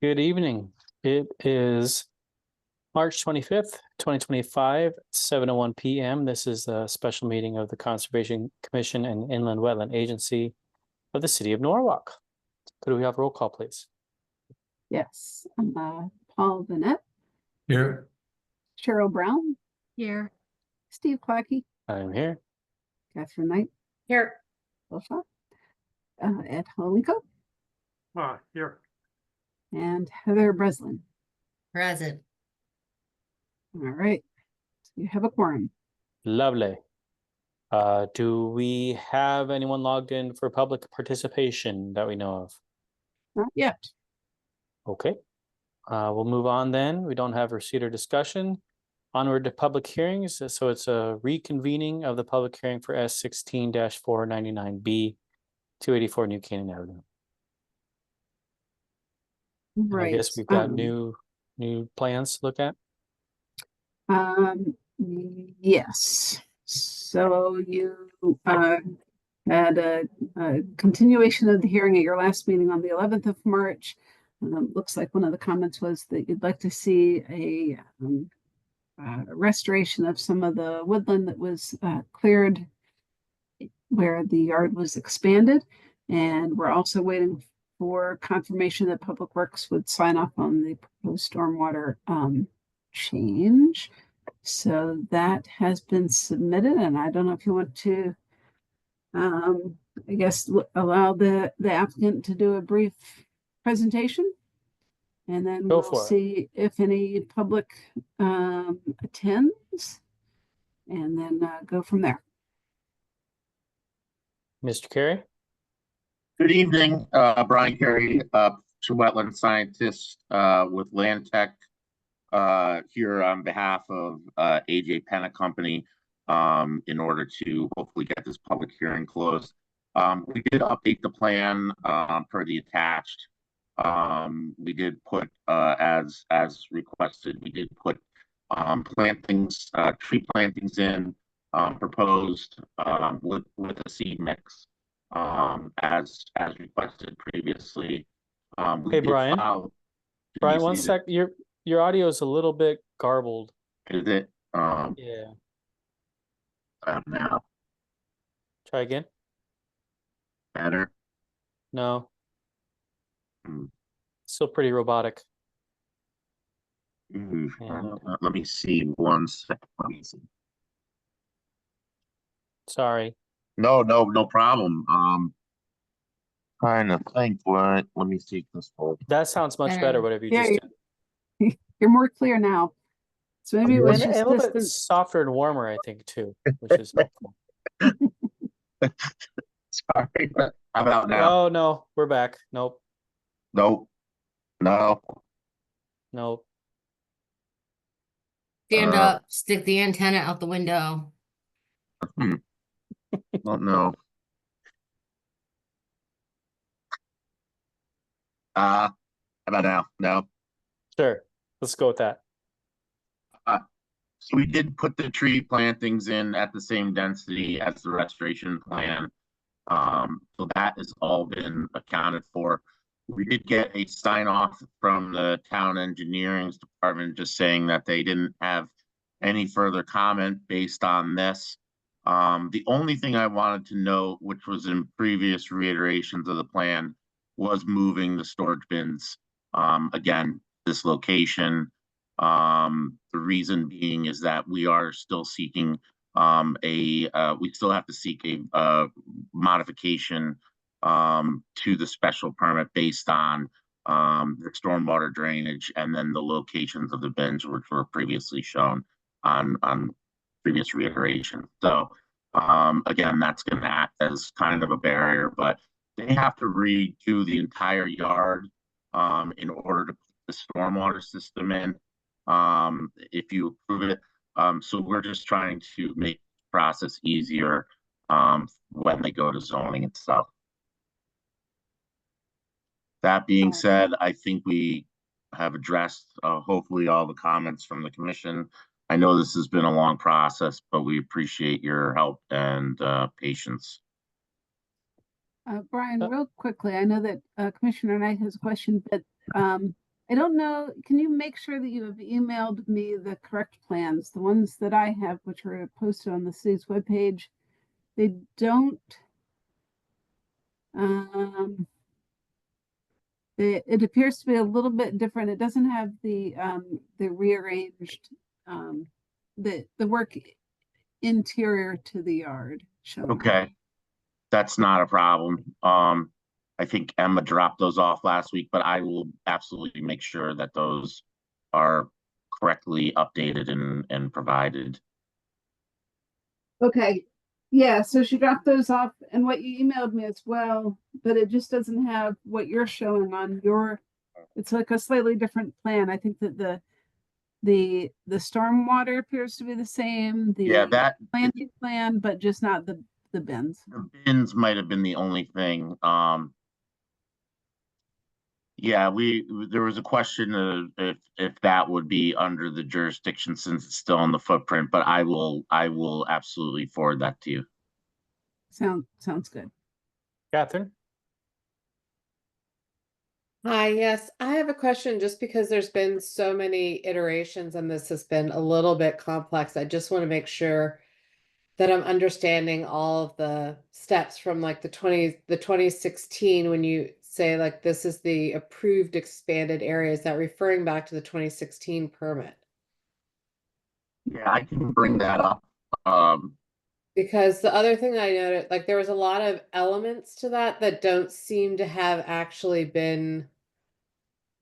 Good evening. It is March 25th, 2025, 7:01 p.m. This is a special meeting of the Conservation Commission and Inland Wetland Agency of the City of Norwalk. Could we have roll call, please? Yes. Paul Vanette. Here. Cheryl Brown. Here. Steve Clackey. I'm here. Catherine Knight. Here. Ed Holinko. Here. And Heather Breslin. Present. All right. So you have a quorum. Lovely. Do we have anyone logged in for public participation that we know of? Not yet. Okay. We'll move on then. We don't have receipt or discussion. Onward to public hearings. So it's a reconvening of the public hearing for S16-499B, 284 New Canaan Avenue. Right. I guess we've got new plans to look at. Yes. So you had a continuation of the hearing at your last meeting on the 11th of March. Looks like one of the comments was that you'd like to see a restoration of some of the woodland that was cleared where the yard was expanded. And we're also waiting for confirmation that Public Works would sign off on the proposed stormwater change. So that has been submitted, and I don't know if you want to, I guess, allow the applicant to do a brief presentation, and then we'll see if any public attends, and then go from there. Mr. Carey? Good evening, Brian Carey, wetland scientist with Land Tech, here on behalf of AJ Penna Company, in order to hopefully get this public hearing closed. We did update the plan per the attached. We did put, as requested, we did put plantings, tree plantings in, proposed with a seed mix. As requested previously. Hey, Brian. Brian, one sec. Your audio is a little bit garbled. Is it? Yeah. Now. Try again. Better? No. Still pretty robotic. Let me see one second. Let me see. Sorry. No problem. Trying to think what. Let me see this whole. That sounds much better. Whatever you just did. You're more clear now. So maybe it was just a little bit softer and warmer, I think, too, which is helpful. Sorry, but how about now? Oh no, we're back. Nope. Nope. No. Nope. Stand up, stick the antenna out the window. Don't know. How about now? No. Sure. Let's go with that. So we did put the tree plantings in at the same density as the restoration plan. So that has all been accounted for. We did get a sign off from the town engineering department just saying that they didn't have any further comment based on this. The only thing I wanted to note, which was in previous reiterations of the plan, was moving the storage bins. Again, this location. The reason being is that we are still seeking we still have to seek a modification to the special permit based on the stormwater drainage and then the locations of the bins which were previously shown on previous reiteration. So again, that's going to act as kind of a barrier, but they have to redo the entire yard in order to put the stormwater system in if you approve it. So we're just trying to make the process easier when they go to zoning and stuff. That being said, I think we have addressed hopefully all the comments from the commission. I know this has been a long process, but we appreciate your help and patience. Brian, real quickly, I know that Commissioner Knight has a question, but I don't know, can you make sure that you have emailed me the correct plans? The ones that I have, which are posted on the city's webpage, they don't. Um, it appears to be a little bit different. It doesn't have the rearranged, the work interior to the yard shown. Okay, that's not a problem. I think Emma dropped those off last week, but I will absolutely make sure that those are correctly updated and provided. Okay, yeah, so she dropped those off and what you emailed me as well, but it just doesn't have what you're showing on your, it's like a slightly different plan. I think that the stormwater appears to be the same, Yeah, the that planting plan, but just not the bins. the bins might have been the only thing. Yeah, there was a question of if that would be under the jurisdiction since it's still on the footprint, but I will absolutely forward that to you. Sounds good. Catherine? Hi, yes, I have a question just because there's been so many iterations and this has been a little bit complex. I just want to make sure that I'm understanding all of the steps from like the 2016 when you say like this is the approved expanded area. Is that referring back to the 2016 permit? Yeah, I can bring that up. Because the other thing I noted, like there was a lot of elements to that that don't seem to have actually been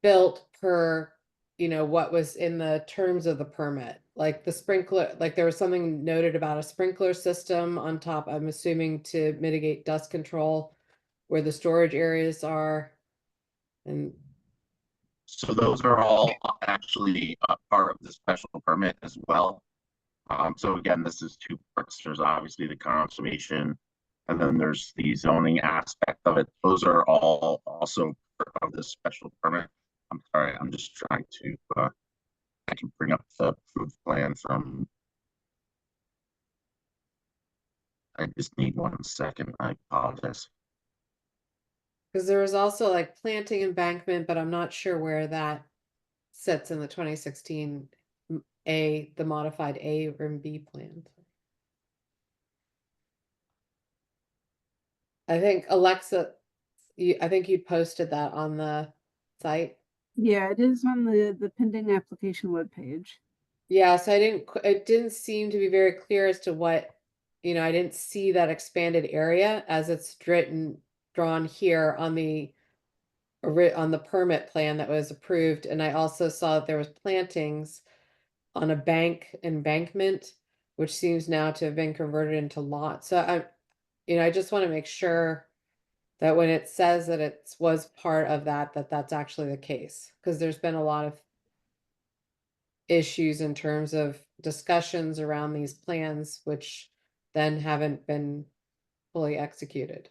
built per, what was in the terms of the permit. Like the sprinkler, like there was something noted about a sprinkler system on top, I'm assuming to mitigate dust control where the storage areas are. And So those are all actually a part of the special permit as well. So again, this is two parts. There's obviously the conservation, and then there's the zoning aspect of it. Those are all also part of the special permit. I'm sorry, I'm just trying to, I can bring up the approved plan from. I just need 1 second. I apologize. because there was also like planting embankment, but I'm not sure where that sits in the 2016 the modified A and B plan. I think Alexa, I think you posted that on the site. Yeah, it is on the pending application webpage. Yeah, so it didn't seem to be very clear as to what, I didn't see that expanded area as it's drawn here on the permit plan that was approved. And I also saw that there was plantings on a embankment, which seems now to have been converted into lots. So I just want to make sure that when it says that it was part of that that's actually the case, because there's been a lot of issues in terms of discussions around these plans, which then haven't been fully executed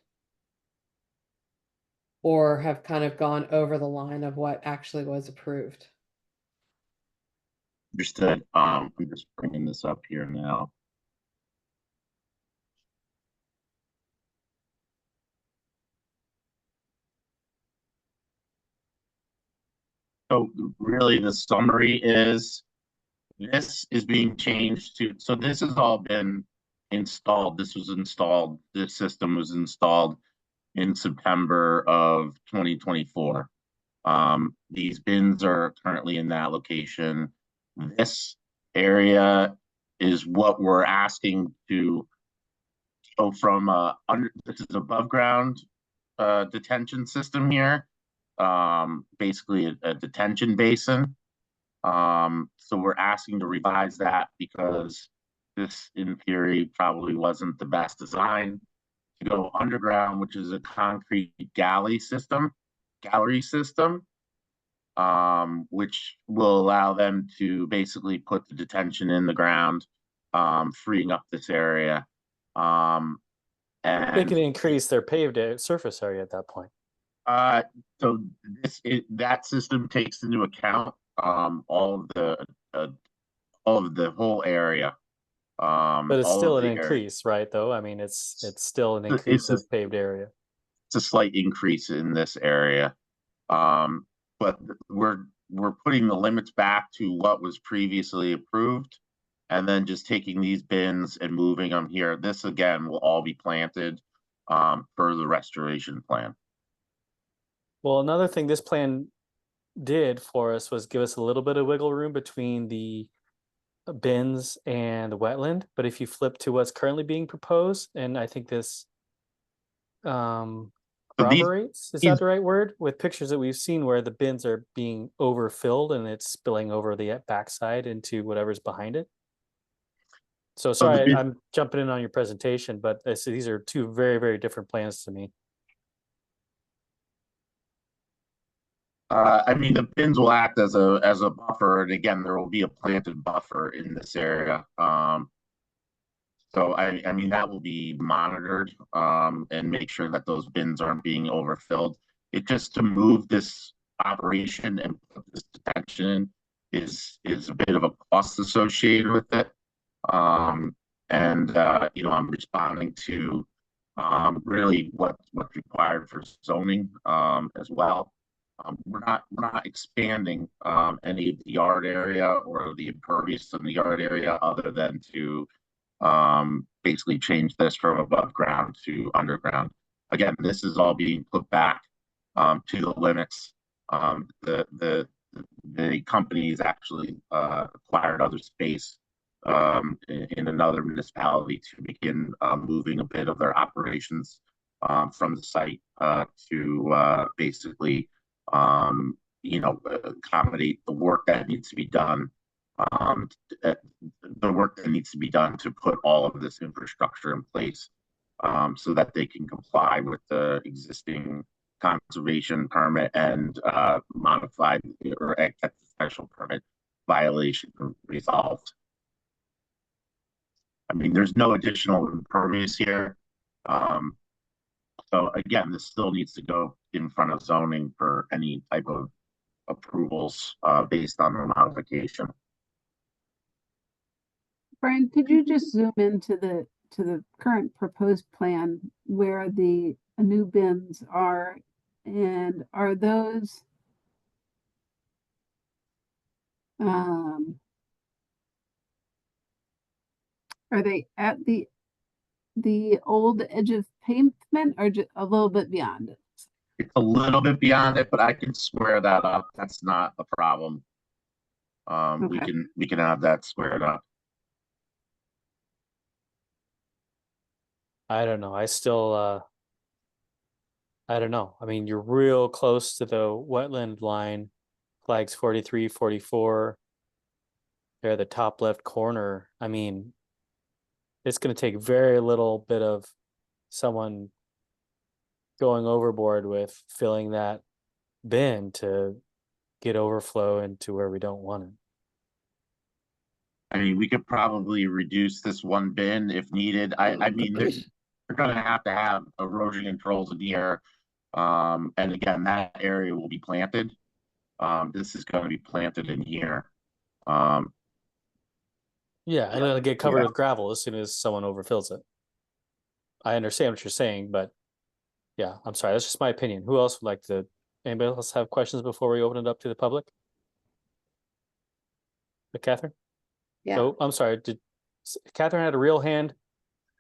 or have kind of gone over the line of what actually was approved. Understood. I'm just bringing this up here now. So really the summary is this is being changed to, so this has all been installed. This system was installed in September of 2024. These bins are currently in that location. This area is what we're asking to go from this is above ground detention system here. Basically a detention basin. So we're asking to revise that because this in theory probably wasn't the best design to go underground, which is a concrete gallery system, which will allow them to basically put the detention in the ground, freeing up this area. They And can increase their paved surface area at that point. so that system takes into account all of the whole area. But it's all still of an the area. increase, right, though? I mean, it's still an It's increase a- of paved area. It's a slight increase in this area. But we're putting the limits back to what was previously approved. And then just taking these bins and moving them here. This again will all be planted per the restoration plan. Well, another thing this plan did for us was give us a little bit of wiggle room between the bins and the wetland. But if you flip to what's currently being proposed, and I think this So corroborates, is these- that the right word? With pictures that we've seen where the bins are being overfilled and it's spilling over the backside into whatever's behind it. So the sorry, bin- I'm jumping in on your presentation, but these are two very, very different plans to me. I mean, the bins will act as a buffer, and again, there will be a planted buffer in this area. So I mean, that will be monitored and make sure that those bins aren't being overfilled. It just to move this operation and put this detention in is a bit of a cost associated with it. You know, I'm responding to really what's required for zoning as well. We're not expanding any of the yard area or the impervious in the yard area other than to basically change this from above ground to underground. Again, this is all being put back to the limits. The companies actually acquired other space in another municipality to begin moving a bit of their operations from the site to basically you know, accommodate the work that needs to be done. The work that needs to be done to put all of this infrastructure in place so that they can comply with the existing conservation permit and modified or get the special permit violation resolved. I mean, there's no additional impervious here. So again, this still needs to go in front of zoning for any type of approvals based on the modification. Brian, could you just zoom into the current proposed plan where the new bins are, and are those are they at the old edge of pavement or just a little bit beyond it? It's a little bit beyond it, but I can square that up. That's not a problem. Okay. We can have that squared up. I don't know. I still I don't know. I mean, you're real close to the wetland line, flags 43, 44. They're the top left corner. I mean, it's going to take very little bit of someone going overboard with filling that bin to get overflow into where we don't want it. I mean, we could probably reduce this one bin if needed. I mean, they're gonna have to have erosion controls in here. And again, that area will be planted. This is gonna be planted in here. Yeah, and it'll get covered Yeah. with gravel as soon as someone overfills it. I understand what you're saying, but yeah, I'm sorry. That's just my opinion. Who else would like to? Anybody else have questions before we open it up to the public? Catherine? Yeah. Oh, I'm sorry. Catherine had a real hand?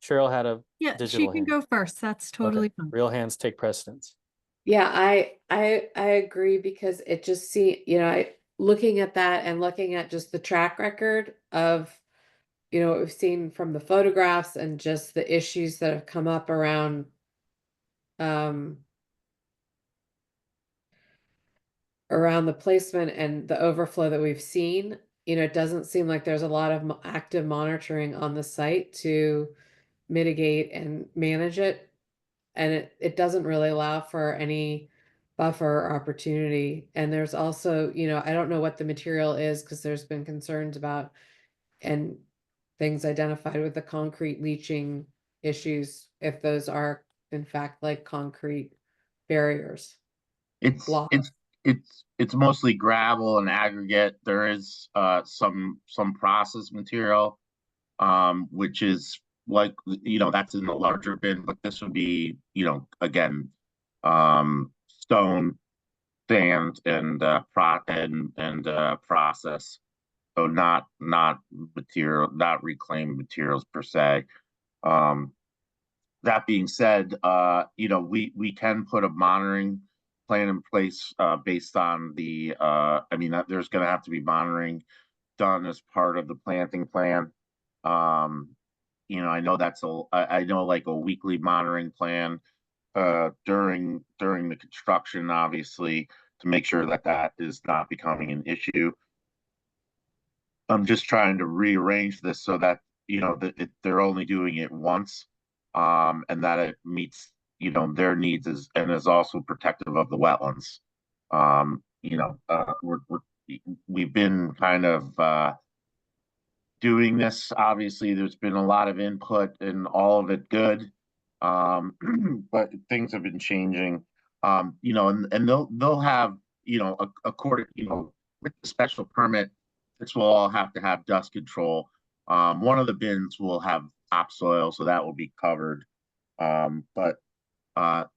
Cheryl had a Yeah, she digital can hand. go first. That's totally Okay. fine. Real hands take precedence. Yeah, I agree because it just looking at that and looking at just the track record of, what we've seen from the photographs and just the issues that have come up around around the placement and the overflow that we've seen, it doesn't seem like there's a lot of active monitoring on the site to mitigate and manage it. And it doesn't really allow for any buffer or opportunity. And there's also, I don't know what the material is because there's been concerns about and things identified with the concrete leaching issues, if those are in fact like concrete barriers. It's Block. it's mostly gravel and aggregate. There is some processed material, which is like, that's in the larger bin, but this would be, again, stone sand and process. So not material, not reclaimed materials per se. That being said, we can put a monitoring plan in place based on there's going to have to be monitoring done as part of the planting plan. I know I know like a weekly monitoring plan during the construction, obviously, to make sure that is not becoming an issue. I'm just trying to rearrange this so that they're only doing it once, and that it meets their needs and is also protective of the wetlands. We've been kind of doing this. Obviously, there's been a lot of input and all of it good, but things have been changing. And they'll have according with the special permit, this will all have to have dust control. One of the bins will have topsoil, so that will be covered. But our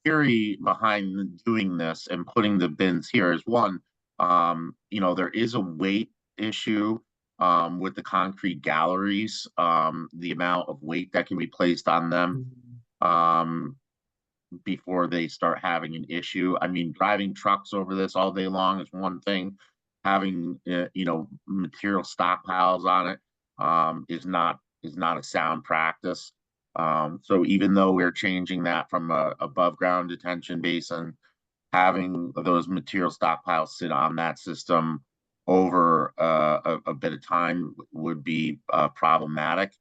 theory behind doing this and putting the bins here is one, there is a weight issue with the concrete galleries, the amount of weight that can be placed on them before they start having an issue. I mean, driving trucks over this all day long is one thing. Having material stockpiles on it is not a sound practice. So even though we're changing that from a above ground detention basin, having those material stockpiles sit on that system over a bit of time would be problematic.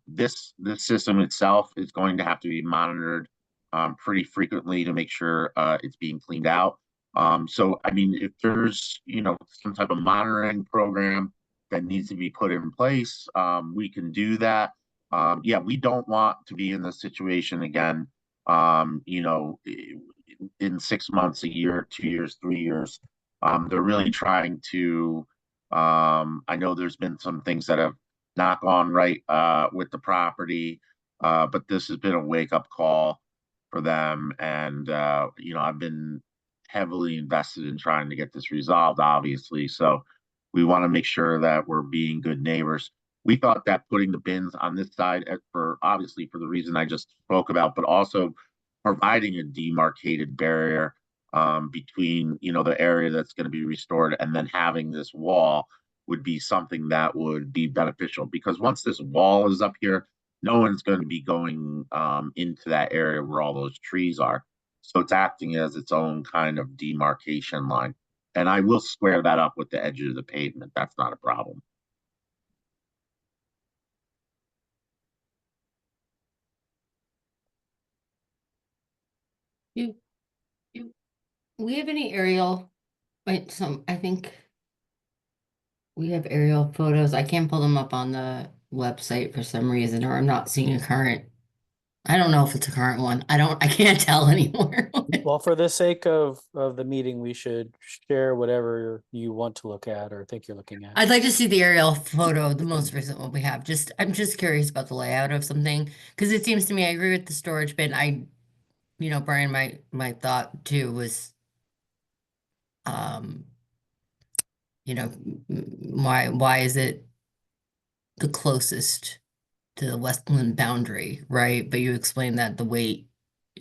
This system itself is going to have to be monitored pretty frequently to make sure it's being cleaned out. So, I mean, if there's, some type of monitoring program that needs to be put in place, we can do that. Yeah, we don't want to be in this situation again, in 6 months, a year, 2 years, 3 years. They're really trying to, I know there's been some things that have not gone right with the property, but this has been a wake-up call for them. And, I've been heavily invested in trying to get this resolved, obviously. So we want to make sure that we're being good neighbors. We thought that putting the bins on this side for the reason I just spoke about, but also providing a demarcated barrier between, the area that's going to be restored and then having this wall would be something that would be beneficial, because once this wall is up here, no one's going to be going into that area where all those trees are. So it's acting as its own kind of demarcation line. And I will square that up with the edge of the pavement. That's not a problem. We have any aerial, I think we have aerial photos. I can't pull them up on the website for some reason, or I'm not seeing a current. I don't know if it's a current one. I can't tell anymore. Well, for the sake of the meeting, we should share whatever you want to look at or think you're looking at. I'd like to see the aerial photo, the most recent one we have. I'm just curious about the layout of something, because it seems to me, I agree with the storage bin. Brian, my thought too was, why is it the closest to the westland boundary, right? But you explained that you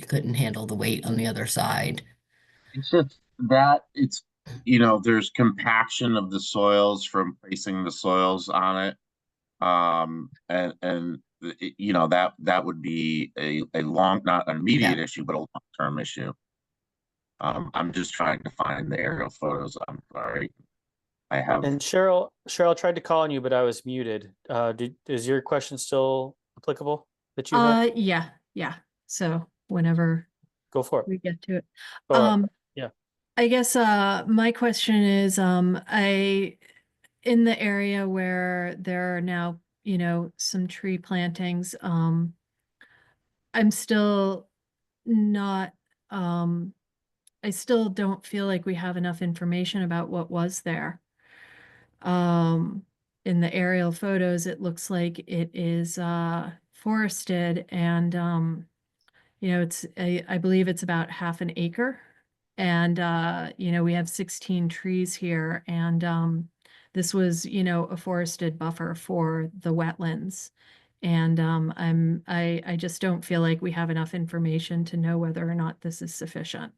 couldn't handle the weight on the other side. It's just that there's compaction of the soils from placing the soils on it. That would be not an immediate issue, but a long-term issue. I'm just trying to find the aerial photos. I'm sorry. And Cheryl tried to call on you, but I was muted. Is your question still applicable that you have? Yeah. So whenever Go for it. we get to it. Yeah. I guess my question is, in the area where there are now, some tree plantings, I'm still not, I still don't feel like we have enough information about what was there. In the aerial photos, it looks like it is forested, and I believe it's about half an acre And, we have 16 trees here and, this was, a forested buffer for the wetlands. And, I just don't feel like we have enough information to know whether or not this is sufficient.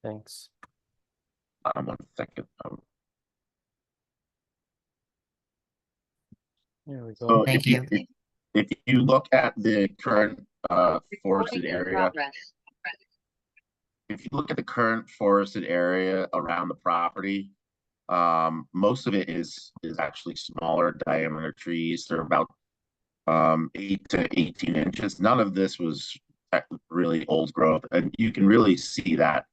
Thanks. 1 second. There we go. So Thank you. if you look at the current forested area, if you look at the current forested area around the property, most of it is actually smaller diameter trees. They're about 8 to 18 inches. None of this was really old growth, and you can really see that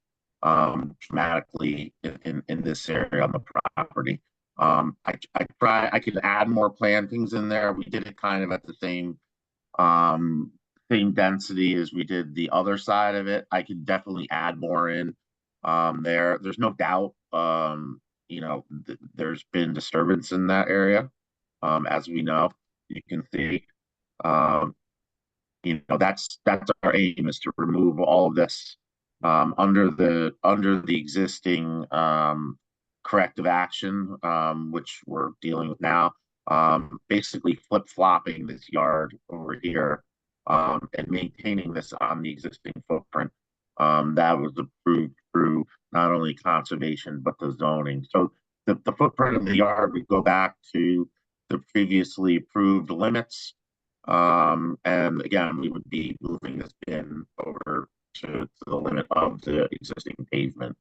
dramatically in this area on the property. I could add more plantings in there. We did it kind of at the same density as we did the other side of it. I could definitely add more in there's no doubt there's been disturbance in that area, as we know. You can see that's our aim, is to remove all of this under the existing corrective action, which we're dealing with now. Basically flip-flopping this yard over here and maintaining this on the existing footprint that was approved through not only conservation but the zoning. So the footprint of the yard would go back to the previously approved limits. And again, we would be moving this bin over to the limit of the existing pavement.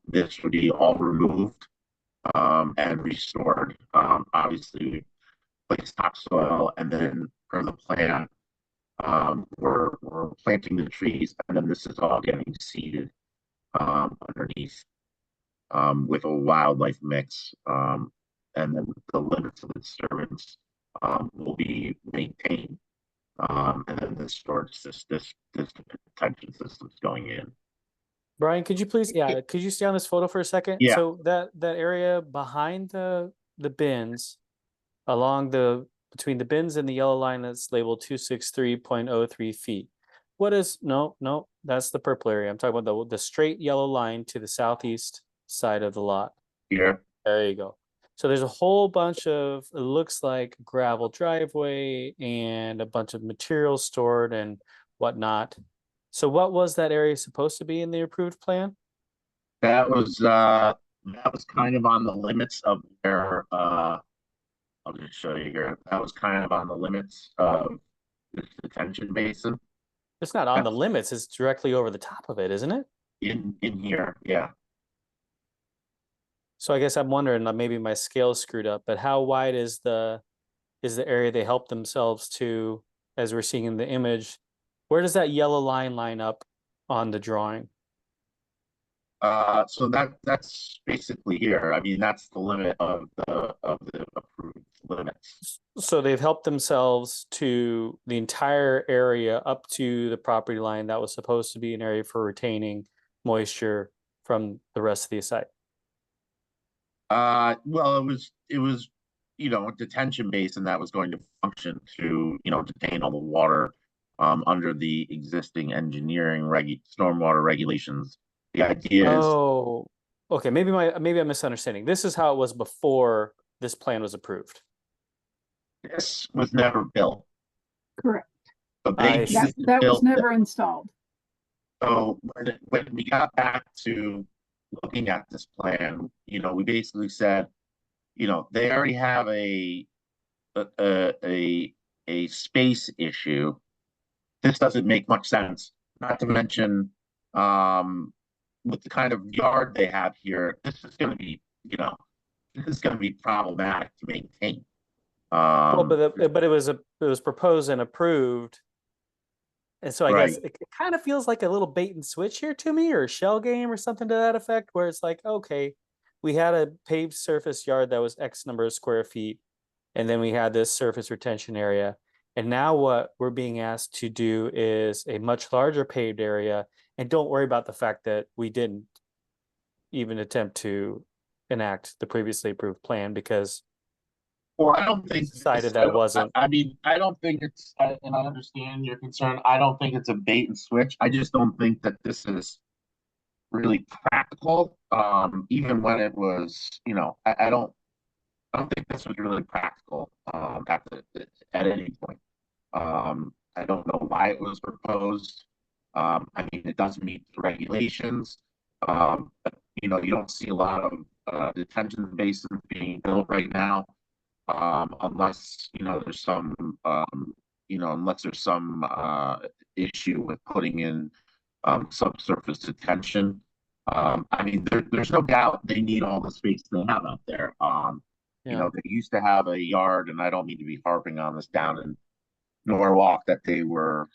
This would be all removed and restored. Obviously, we place topsoil, and then for the plan, we're planting the trees, and then this is all getting seeded underneath with a wildlife mix, and then the limits of disturbance will be maintained, and then this storage this detention system's going in. Brian, could you please, could you stay on this photo for a second? Yeah. So that area behind the bins, between the bins and the yellow line that's labeled 263.03 feet. What is, no, that's the purple area. I'm talking about the straight yellow line to the southeast side of the lot. Here. There you go. So there's a whole bunch of, it looks like gravel driveway and a bunch of materials stored and whatnot. So what was that area supposed to be in the approved plan? That was kind of on the limits of their I'll just show you here. That was kind of on the limits of this detention basin. It's not on the limits, it's directly over the top of it, isn't it? In here, yeah. So I guess I'm wondering, maybe my scale screwed up, but how wide is the area they helped themselves to, as we're seeing in the image? Where does that yellow line up on the drawing? So that's basically here. I mean, that's the limit of the approved limits. So they've helped themselves to the entire area up to the property line that was supposed to be an area for retaining moisture from the rest of the site. Well, it was a detention basin that was going to function to detain all the water under the existing engineering stormwater regulations. The idea is, oh, okay, maybe I'm misunderstanding. This is how it was before this plan was approved. this was never built. Correct. But I they see. That was built never installed. So when we got back to looking at this plan, we basically said, they already have a space issue. This doesn't make much sense. Not to mention, with the kind of yard they have here, this is going to be problematic to maintain. Well, but it was proposed and approved. And so I guess it kind of feels like a little bait and switch here to me, or a shell game or something to that effect, where it's like, okay, we had a paved surface yard that was X number of square feet, and then we had this surface retention area. And now what we're being asked to do is a much larger paved area. And don't worry about the fact that we didn't even attempt to enact the previously approved plan, because Well, I don't think. Decided that wasn't. I mean, I don't think it's, and I understand your concern. I don't think it's a bait and switch. I just don't think that this is really practical. Even when it was, I don't think this was really practical, at any point. I don't know why it was proposed. I mean, it doesn't meet the regulations. But, you don't see a lot of detention basins being built right now, unless there's some issue with putting in subsurface detention. I mean, there's no doubt they need all the space they have out there. Yeah. They used to have a yard, and I don't mean to be harping on this, down in Norwalk, that they were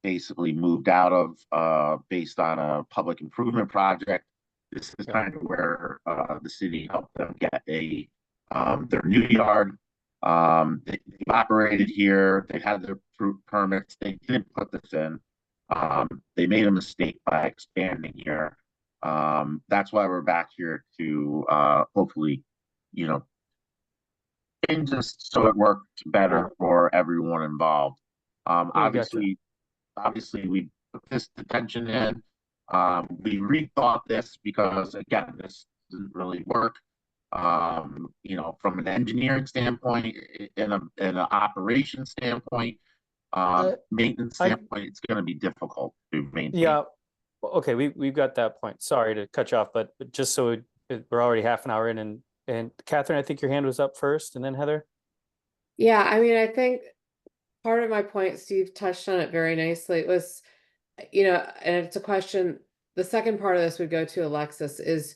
basically moved out of based on a public improvement project. This is kind of where the city helped them get their new yard. They operated here. They had their permits. They didn't put this in. They made a mistake by expanding here. That's why we're back here to hopefully, change this so it works better for everyone involved. Obviously we put this detention in. We rethought this because, again, this doesn't really work. From an engineering standpoint, in an operation standpoint, maintenance standpoint, it's going to be difficult to maintain. Yeah. Okay, we've got that point. Sorry to cut you off, but just so we're already half an hour in, and Catherine, I think your hand was up first, and then Heather. Yeah, I mean, I think part of my point, Steve touched on it very nicely. It was, and it's a question. The second part of this would go to Alexis is,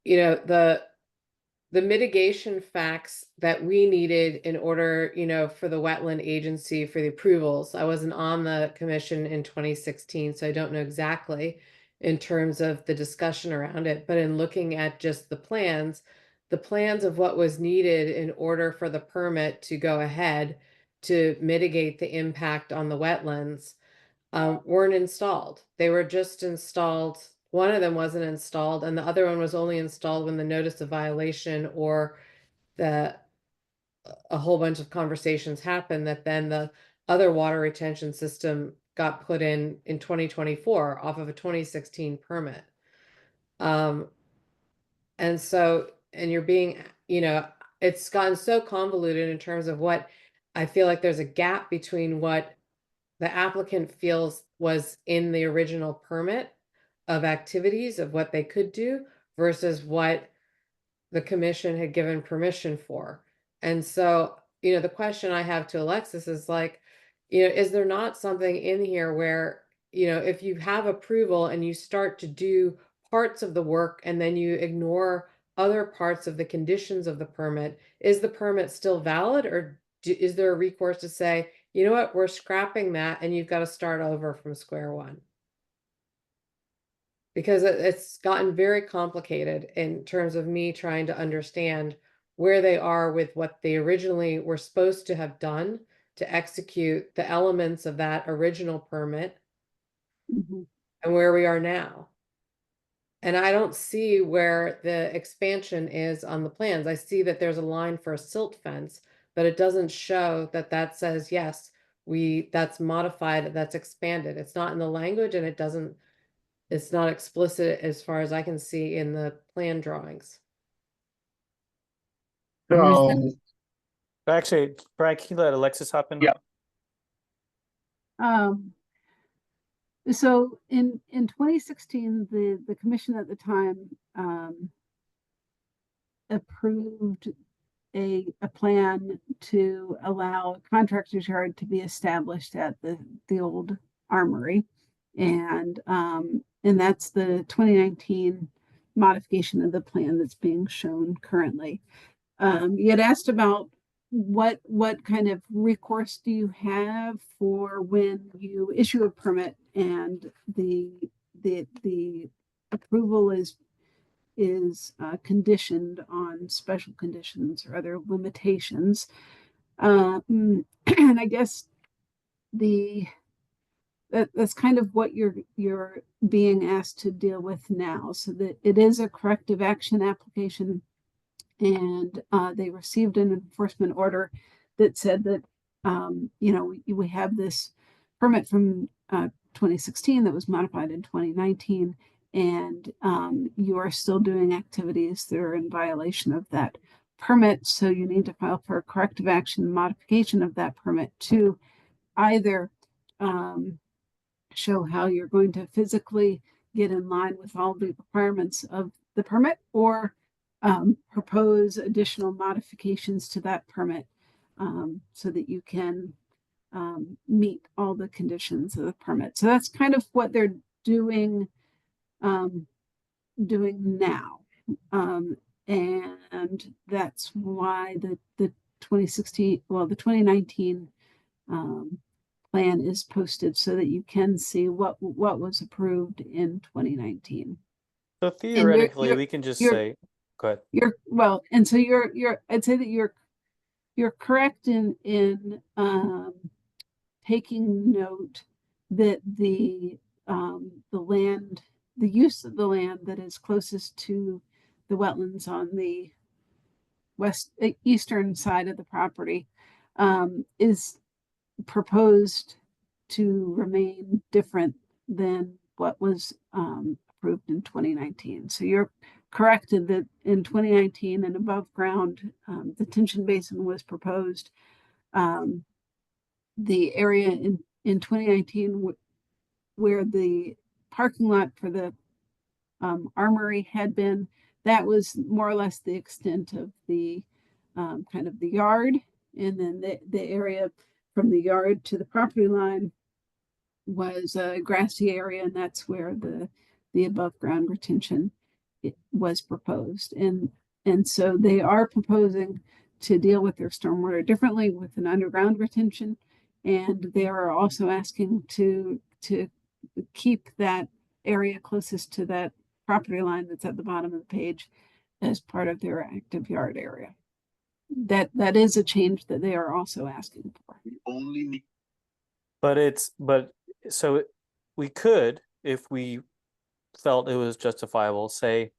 the mitigation facts that we needed in order, for the wetland agency for the approvals. I wasn't on the commission in 2016, so I don't know exactly in terms of the discussion around it. But in looking at just the plans of what was needed in order for the permit to go ahead to mitigate the impact on the wetlands weren't installed. They were just installed. One of them wasn't installed, and the other one was only installed when the notice of violation or a whole bunch of conversations happened, that then the other water retention system got put in 2024 off of a 2016 permit. And so, and you're being, it's gotten so convoluted in terms of what I feel like there's a gap between what the applicant feels was in the original permit of activities of what they could do versus what the commission had given permission for. And so, the question I have to Alexis is like, is there not something in here where, if you have approval and you start to do parts of the work and then you ignore other parts of the conditions of the permit, is the permit still valid, or is there a recourse to say, you know what, we're scrapping that and you've got to start over from square one? Because it's gotten very complicated in terms of me trying to understand where they are with what they originally were supposed to have done to execute the elements of that original permit, and where we are now. And I don't see where the expansion is on the plans. I see that there's a line for a silt fence, but it doesn't show that says, yes, that's modified, that's expanded. It's not in the language, and it's not explicit as far as I can see in the plan drawings. So, Actually, Brian, can you let Alexis hop in? Yeah. So in 2016, the commission at the time approved a plan to allow a contractor's yard to be established at the old armory, and that's the 2019 modification of the plan that's being shown currently. You had asked about what kind of recourse do you have for when you issue a permit and the approval is conditioned on special conditions or other limitations. And I guess that's kind of what you're being asked to deal with now, so that it is a corrective action application. and they received an enforcement order that said that, you know, we have this permit from 2016 that was modified in 2019, and you are still doing activities that are in violation of that permit. So you need to file for a corrective action modification of that permit to either show how you're going to physically get in line with all the requirements of the permit, or propose additional modifications to that permit so that you can meet all the conditions of the permit. So that's kind of what they're doing now. And that's why the 2016, well, the 2019 plan is posted so that you can see what was approved in 2019. So theoretically, we can just you're- say, go ahead. Well, and so I'd say that you're correct in taking note that the land, the use of the land that is closest to the wetlands on the eastern side of the property is proposed to remain different than what was approved in 2019. So you're corrected that in 2019, an above ground detention basin was proposed. The area in 2019 where the parking lot for the armory had been, that was more or less the extent of the kind of the yard. And then the area from the yard to the property line was a grassy area, and that's where the above ground retention was proposed. And so they are proposing to deal with their stormwater differently with an underground retention, and they are also asking to keep that area closest to that property line that's at the bottom of the page as part of their active yard area. That is a change that they are also asking for. We only need So we could, if we felt it was justifiable, say,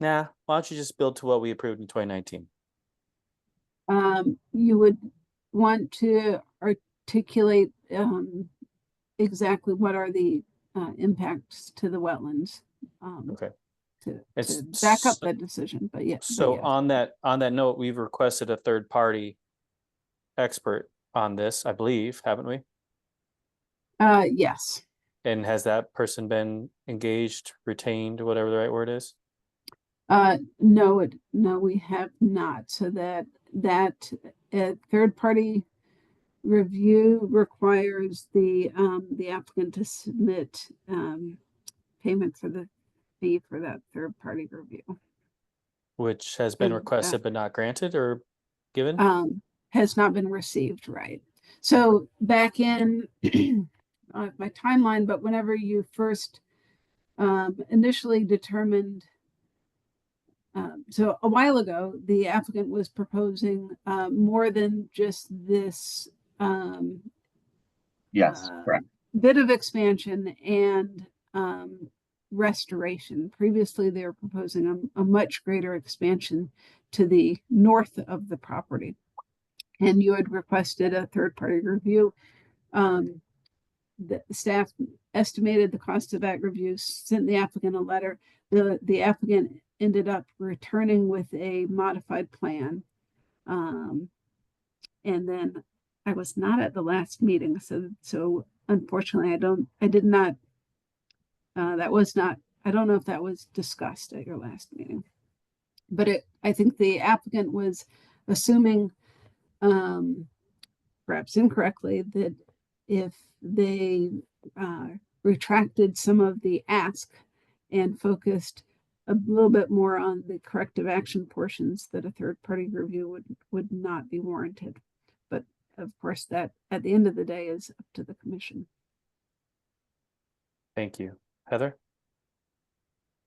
nah, why don't you just build to what we approved in 2019? You would want to articulate exactly what are the impacts to the wetlands. Okay. To It's back up so- that decision, but yeah. So on that note, we've requested a third party expert on this, I believe, haven't we? Yes. And has that person been engaged, retained, whatever the right word is? No, we have not. So that third party review requires the applicant to submit payment for the fee for that third party review. Which has been And, requested but not granted or given? Has not been received, right? So back in my timeline, but whenever you first initially determined, so a while ago, the applicant was proposing more than just this yes, correct. bit of expansion and restoration. Previously, they were proposing a much greater expansion to the north of the property. And you had requested a third-party review. The staff estimated the cost of that review, sent the applicant a letter. The applicant ended up returning with a modified plan. And then I was not at the last meeting, so unfortunately, I don't know if that was discussed at your last meeting. But I think the applicant was assuming, perhaps incorrectly, that if they retracted some of the ask and focused a little bit more on the corrective action portions, that a third party review would not be warranted. But of course, that at the end of the day is up to the commission. Thank you. Heather?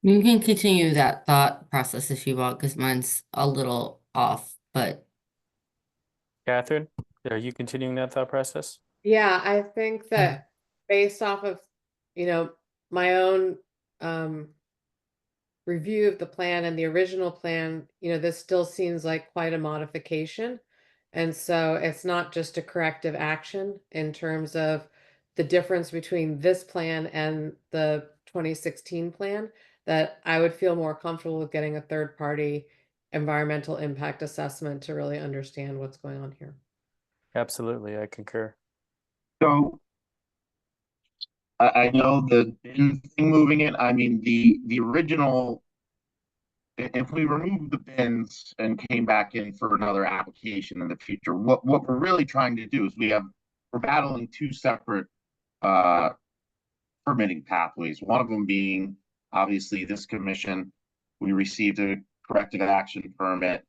You can continue that thought process if you want, because mine's a little off, but Catherine, are you continuing that thought process? Yeah, I think that based off of, my own review of the plan and the original plan, this still seems like quite a modification. And so it's not just a corrective action in terms of the difference between this plan and the 2016 plan, that I would feel more comfortable with getting a third party environmental impact assessment to really understand what's going on here. Absolutely, I concur. So I know the bin thing moving it, I mean, the original, if we remove the bins and came back in for another application in the future, what we're really trying to do is we're battling two separate permitting pathways. One of them being obviously this commission. We received a corrective action permit.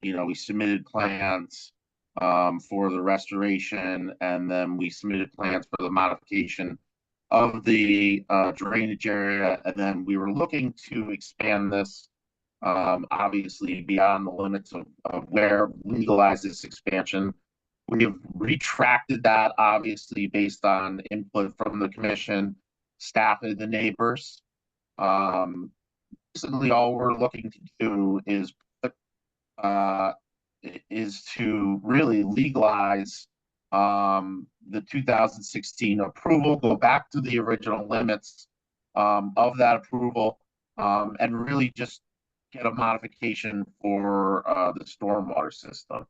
We submitted plans for the restoration, and then we submitted plans for the modification of the drainage area, and then we were looking to expand this obviously beyond the limits of where legalize this expansion. We have retracted that obviously based on input from the commission, staff, and the neighbors. Basically all we're looking to do is to really legalize the 2016 approval, go back to the original limits of that approval, and really just get a modification for the stormwater system.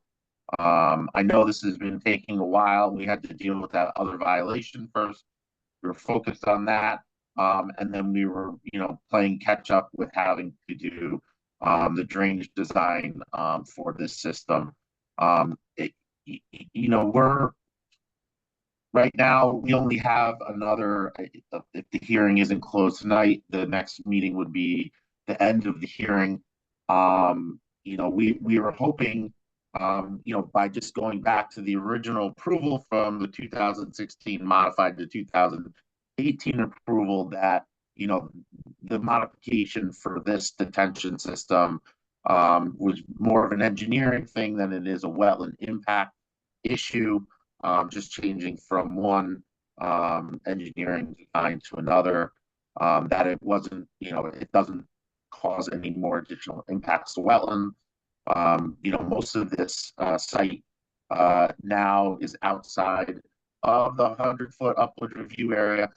I know this has been taking a while. We had to deal with that other violation first. We were focused on that. And then we were, playing catch up with having to do the drainage design for this system. We're right now, we only have another, if the hearing isn't closed tonight, the next meeting would be the end of the hearing. We were hoping, by just going back to the original approval from the 2016 modified to 2018 approval, that, the modification for this detention system was more of an engineering thing than it is a wetland impact issue, just changing from one engineering design to another, that it wasn't, it doesn't cause any more additional impacts to wetland. Most of this site now is outside of the 100-foot upland review area.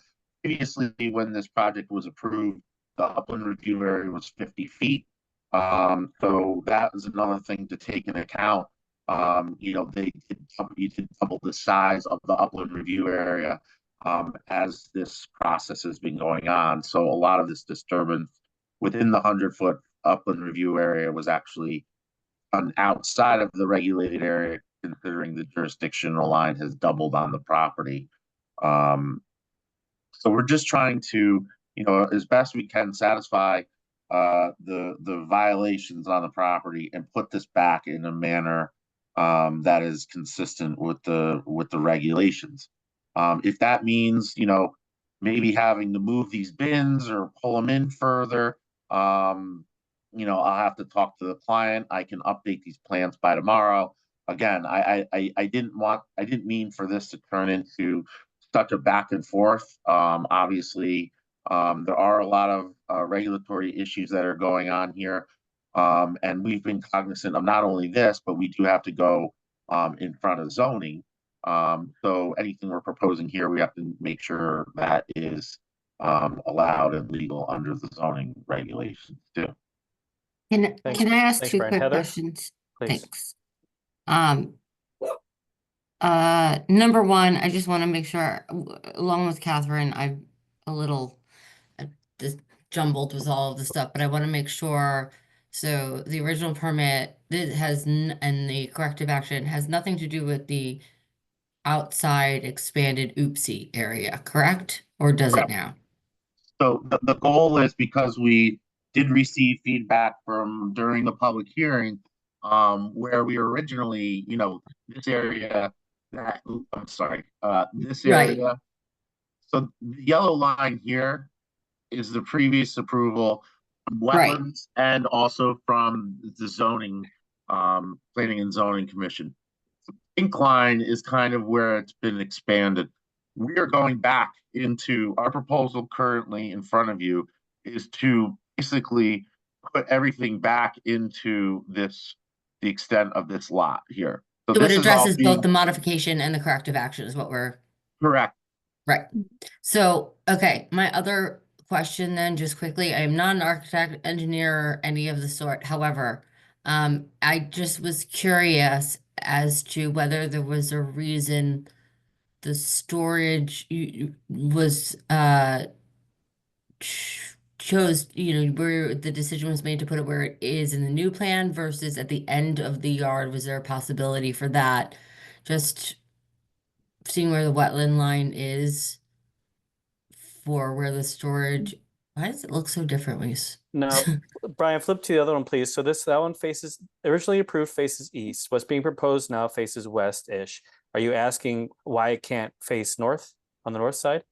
Previously, when this project was approved, the upland review area was 50 feet. So that is another thing to take into account. You did double the size of the upland review area as this process has been going on. So a lot of this disturbance within the 100-foot upland review area was actually outside of the regulated area, considering the jurisdictional line has doubled on the property. So we're just trying to, as best we can, satisfy the violations on the property and put this back in a manner that is consistent with the regulations. If that means, maybe having to move these bins or pull them in further, I'll have to talk to the client. I can update these plans by tomorrow. Again, I didn't mean for this to turn into such a back and forth. Obviously, there are a lot of regulatory issues that are going on here. And we've been cognizant of not only this, but we do have to go in front of zoning. So anything we're proposing here, we have to make sure that is allowed and legal under the zoning regulations too. Can I ask Thanks, two Brian. quick Heather, questions? please. Thanks. Number one, I just want to make sure, along with Catherine, I'm a little just jumbled with all of the stuff, but I want to make sure. So the original permit and the corrective action has nothing to do with the outside expanded oopsie area, correct? Or does it now? So the goal is, because we did receive feedback from during the public hearing, where we originally, this area this area. Right. So the yellow line here is the previous approval from Right. wetlands and also from the zoning, planning and zoning commission. The pink line is kind of where it's been expanded. We are going back into our proposal currently in front of you is to basically put everything back into this, the extent of this lot here. So So it this is all addresses both being the modification and the corrective action is what we're, correct. right. So, okay, my other question then, just quickly, I am not an architect, engineer, or any of the sort. However, I just was curious as to whether there was a reason the storage was chose, where the decision was made to put it where it is in the new plan versus at the end of the yard. Was there a possibility for that? Just seeing where the wetland line is for where the storage, why does it look so different when you Now, Brian, flip to the other one, please. So that one faces, originally approved faces east. What's being proposed now faces west-ish. Are you asking why it can't face north on the north side?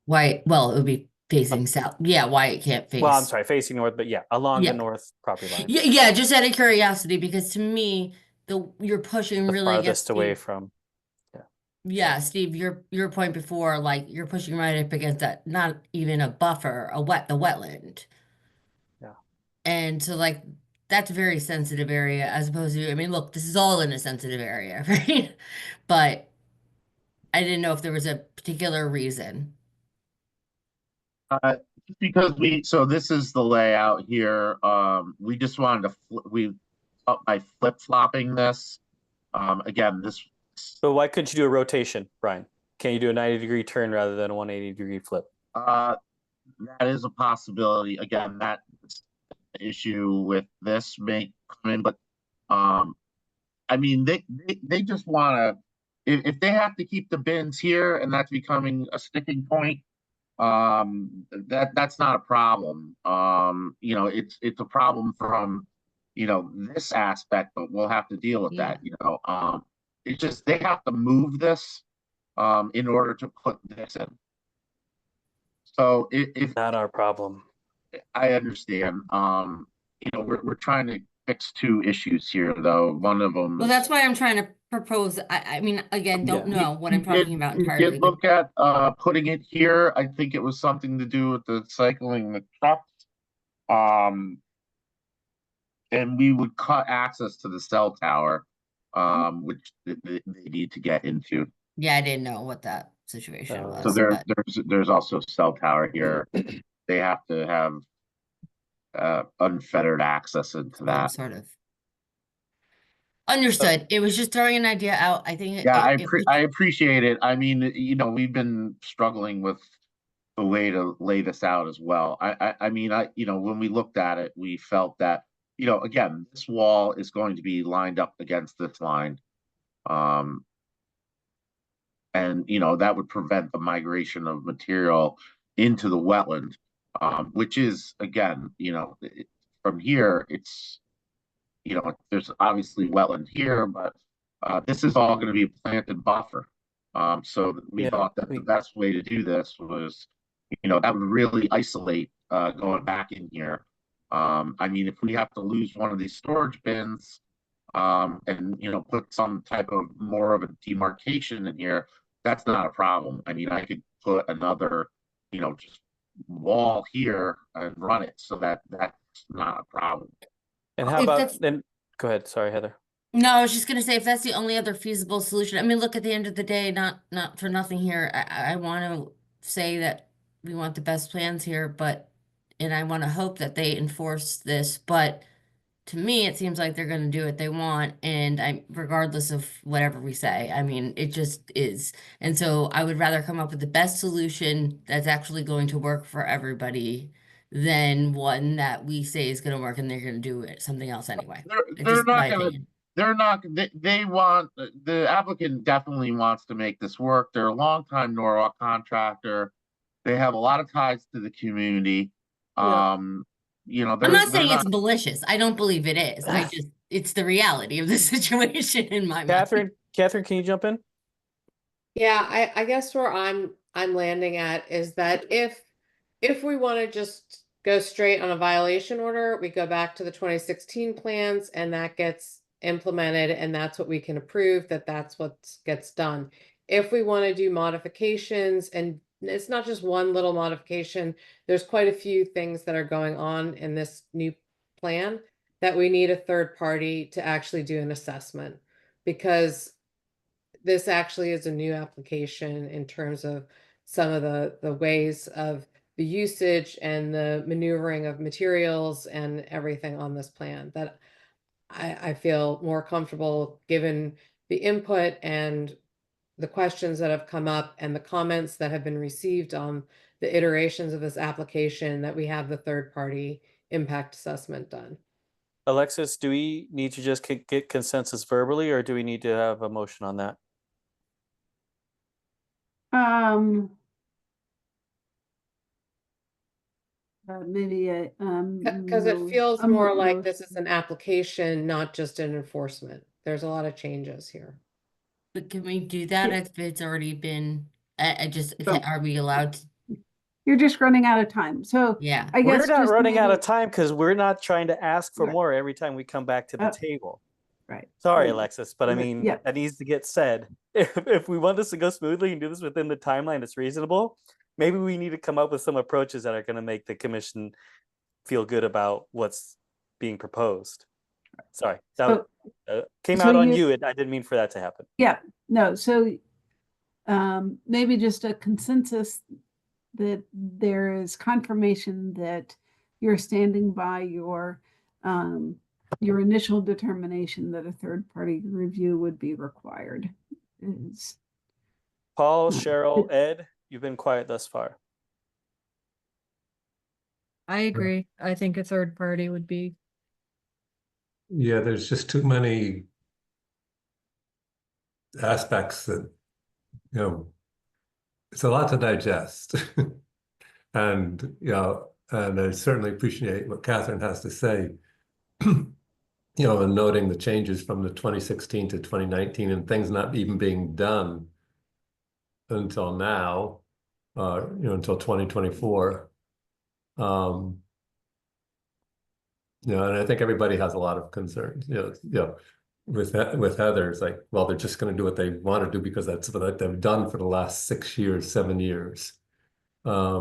Why, well, it would be facing south. Yeah, why it can't face. Well, I'm sorry, facing north, but yeah, along Yeah. the north property line. Yeah, just out of curiosity, because to me, you're pushing The really against farthest away Steve. from. Yeah, Steve, your point before, like you're pushing right up against that, not even a buffer, the wetland. Yeah. And so like that's a very sensitive area as opposed to, I mean, look, this is all in a sensitive area, right? But I didn't know if there was a particular reason. Because so this is the layout here. We just wanted to, by flip-flopping this. Again, this. But why couldn't you do a rotation, Brian? Can you do a 90-degree turn rather than a 180-degree flip? That is a possibility. Again, that issue with this may come in, but I mean, they just want to, if they have to keep the bins here and that's becoming a sticking point, that's not a problem. It's a problem from, this aspect, but we'll have to deal with that, it's just, they have to move this, in order to put this in. So if Not our problem. I understand, we're trying to fix two issues here, though. One of them. Well, that's why I'm trying to propose. I mean, again, don't Yeah. know what I'm talking about We entirely. did look at putting it here. I think it was something to do with the cycling the trucks. And we would cut access to the cell tower, which they need to get into. Yeah, I didn't know what that situation So was. So but- there's also a cell tower here. They have to have unfettered access into that. Sort of. Understood. It was just throwing an idea out. I think. Yeah, I appreciate it. I mean, we've been struggling with the way to lay this out as well. I mean, when we looked at it, we felt that, again, this wall is going to be lined up against this line. And, that would prevent the migration of material into the wetland, which is, again, from here, it's, there's obviously wetland here, but this is all going to be a planted buffer. So we thought that the best way to do this was, that would really isolate going back in here. I mean, if we have to lose one of these storage bins, and put some type of more of a demarcation in here, that's not a problem. I mean, I could put another, just wall here and run it, so that's not a problem. And how If about that's- then? Go ahead. Sorry, Heather. No, I was just gonna say if that's the only other feasible solution. I mean, look, at the end of the day, not for nothing here. I want to say that we want the best plans here, and I want to hope that they enforce this. But to me, it seems like they're going to do what they want, and regardless of whatever we say. I mean, it just is. And so I would rather come up with the best solution that's actually going to work for everybody than one that we say is going to work and they're going to do something else anyway. They're not going to. They're not. They want, the applicant definitely wants to make this work. They're a longtime Norwalk contractor. They have a lot of ties to the community. Yeah. I'm not saying it's malicious. I don't believe it is. It's the reality of the situation in my mind. Catherine, can you jump in? Yeah, I guess where I'm landing at is that if we want to just go straight on a violation order, we go back to the 2016 plans and that gets implemented and that's what we can approve, that's what gets done. If we want to do modifications and it's not just one little modification. There's quite a few things that are going on in this new plan that we need a third party to actually do an assessment, because this actually is a new application in terms of some of the ways of the usage and the maneuvering of materials and everything on this plan that I feel more comfortable, given the input and the questions that have come up and the comments that have been received on the iterations of this application, that we have the third party impact assessment done. Alexis, do we need to just get consensus verbally, or do we need to have a motion on that? Maybe a, Because it mo- feels a more mo- like this is motion. an application, not just an enforcement. There's a lot of changes here. But can we do that Yeah. if it's already been, I just, So- are we allowed to? You're just running out of time. So Yeah. I guess We're not just running out of maybe- time because we're not trying to ask for Right. more every time we come back to the Oh. table. Right. Sorry, Yeah. Alexis, but I Right, mean, yeah. that needs to get said. If we want this to go smoothly and do this within the timeline that's reasonable, maybe we need to come up with some approaches that are going to make the commission feel good about what's being proposed. Sorry, that came so out on you- you. I didn't mean for that to happen. Yeah, no, so maybe just a consensus that there is confirmation that you're standing by your initial determination that a third party review would be required. Is Paul, Yeah. Cheryl, Ed, you've been quiet thus far. I agree. I think a third party would be, Yeah, there's just too many aspects that, it's a lot to digest. And, and I certainly appreciate what Catherine has to say, and noting the changes from the 2016 to 2019 and things not even being done until now, until 2024. And I think everybody has a lot of concerns, with Heather, it's like, well, they're just going to do what they want to do because that's what they've done for the last 6 years, 7 years. I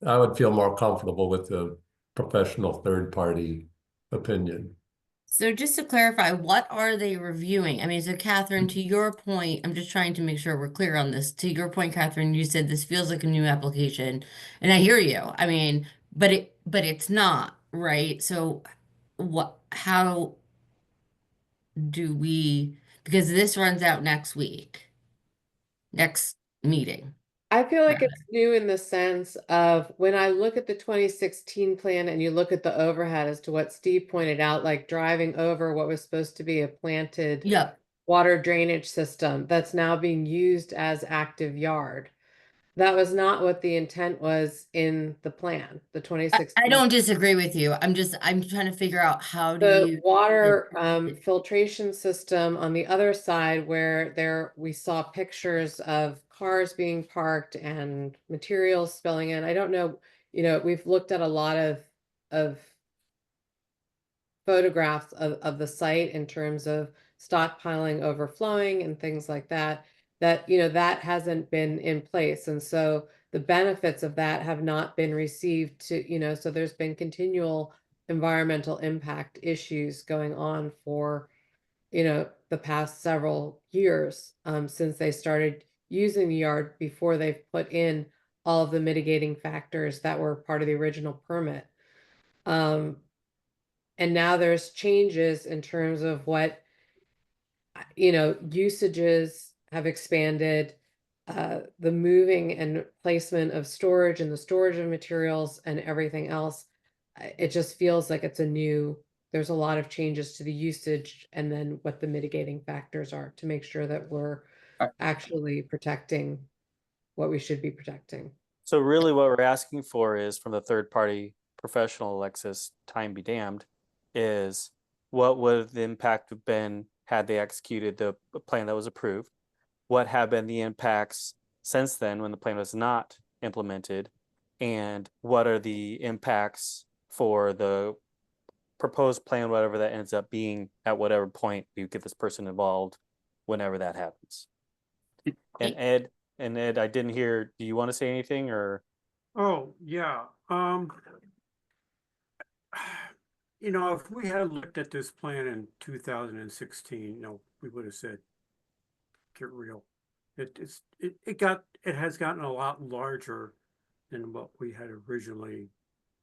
would feel more comfortable with the professional third party opinion. So just to clarify, what are they reviewing? I mean, so Catherine, to your point, I'm just trying to make sure we're clear on this. To your point, Catherine, you said this feels like a new application, and I hear you. I mean, but it's not, right? So how do we, because this runs out next week, next meeting. I feel like Right. it's new in the sense of, when I look at the 2016 plan and you look at the overhead, as to what Steve pointed out, like driving over what was supposed to be a planted Yep. water drainage system that's now being used as active yard. That was not what the intent was in the plan, the 2016. I don't disagree with you. I'm trying to figure out how do The you water filtration system on the other side, where we saw pictures of cars being parked and materials spilling in. I don't know, we've looked at a lot of photographs of the site in terms of stockpiling overflowing and things like that, that hasn't been in place. And so the benefits of that have not been received so there's been continual environmental impact issues going on for, the past several years, since they started using the yard, before they've put in all of the mitigating factors that were part of the original permit. And now there's changes in terms of what, usages have expanded, the moving and placement of storage and the storage of materials and everything else. It just feels like there's a lot of changes to the usage, and then what the mitigating factors are to make sure that we're actually protecting what we should be protecting. So really what we're asking for is, from the third party professional, Alexis, time be damned, is what would the impact have been had they executed the plan that was approved? What have been the impacts since then when the plan was not implemented? And what are the impacts for the proposed plan, whatever that ends up being, at whatever point you get this person involved, whenever that happens? And Ed, And Ed, I didn't hear, do you want to say anything or? Oh, yeah, you know, if we had looked at this plan in 2016, you know, we would have said, get real. It has gotten a lot larger than what we had originally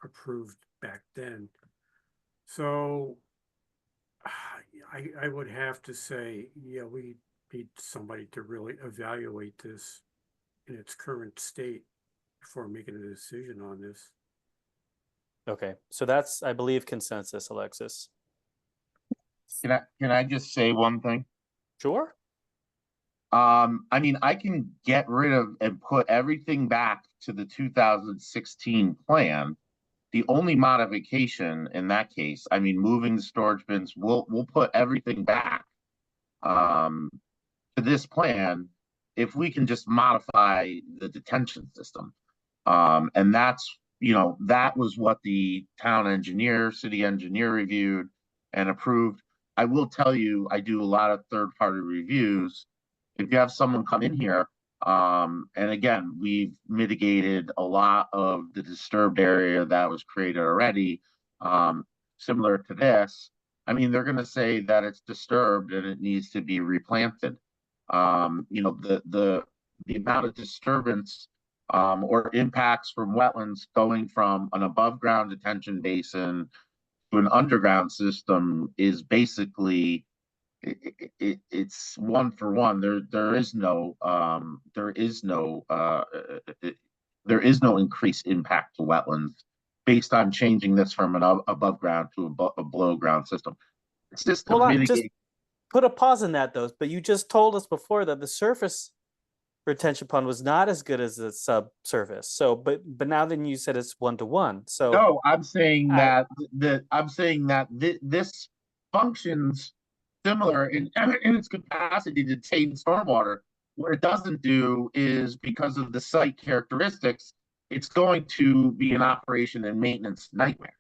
approved back then. So I would have to say, yeah, we need somebody to really evaluate this in its current state before making a decision on this. Okay, so that's, I believe, consensus, Alexis. Can I just say one thing? Sure. I mean, I can get rid of and put everything back to the 2016 plan. The only modification in that case, I mean, moving the storage bins, we'll put everything back to this plan if we can just modify the detention system. And that's, you know, that was what the town engineer, city engineer reviewed and approved. I will tell you, I do a lot of third-party reviews. If you have someone come in here, and again, we've mitigated a lot of the disturbed area that was created already, similar to this. I mean, they're going to say that it's disturbed and it needs to be replanted. You know, the amount of disturbance or impacts from wetlands going from an above ground detention basin to an underground system is basically it's one for one. There is no increased impact to wetlands based on changing this from an above ground to a below ground system. It's just to Hold on, just mitigate. put a pause in that though, but you just told us before that the surface retention pond was not as good as the subsurface. So, but now then you said it's 1-to-1. So No, I'm saying that this functions similar in its capacity to contain stormwater. What it doesn't do is, because of the site characteristics, it's going to be an operation and maintenance nightmare.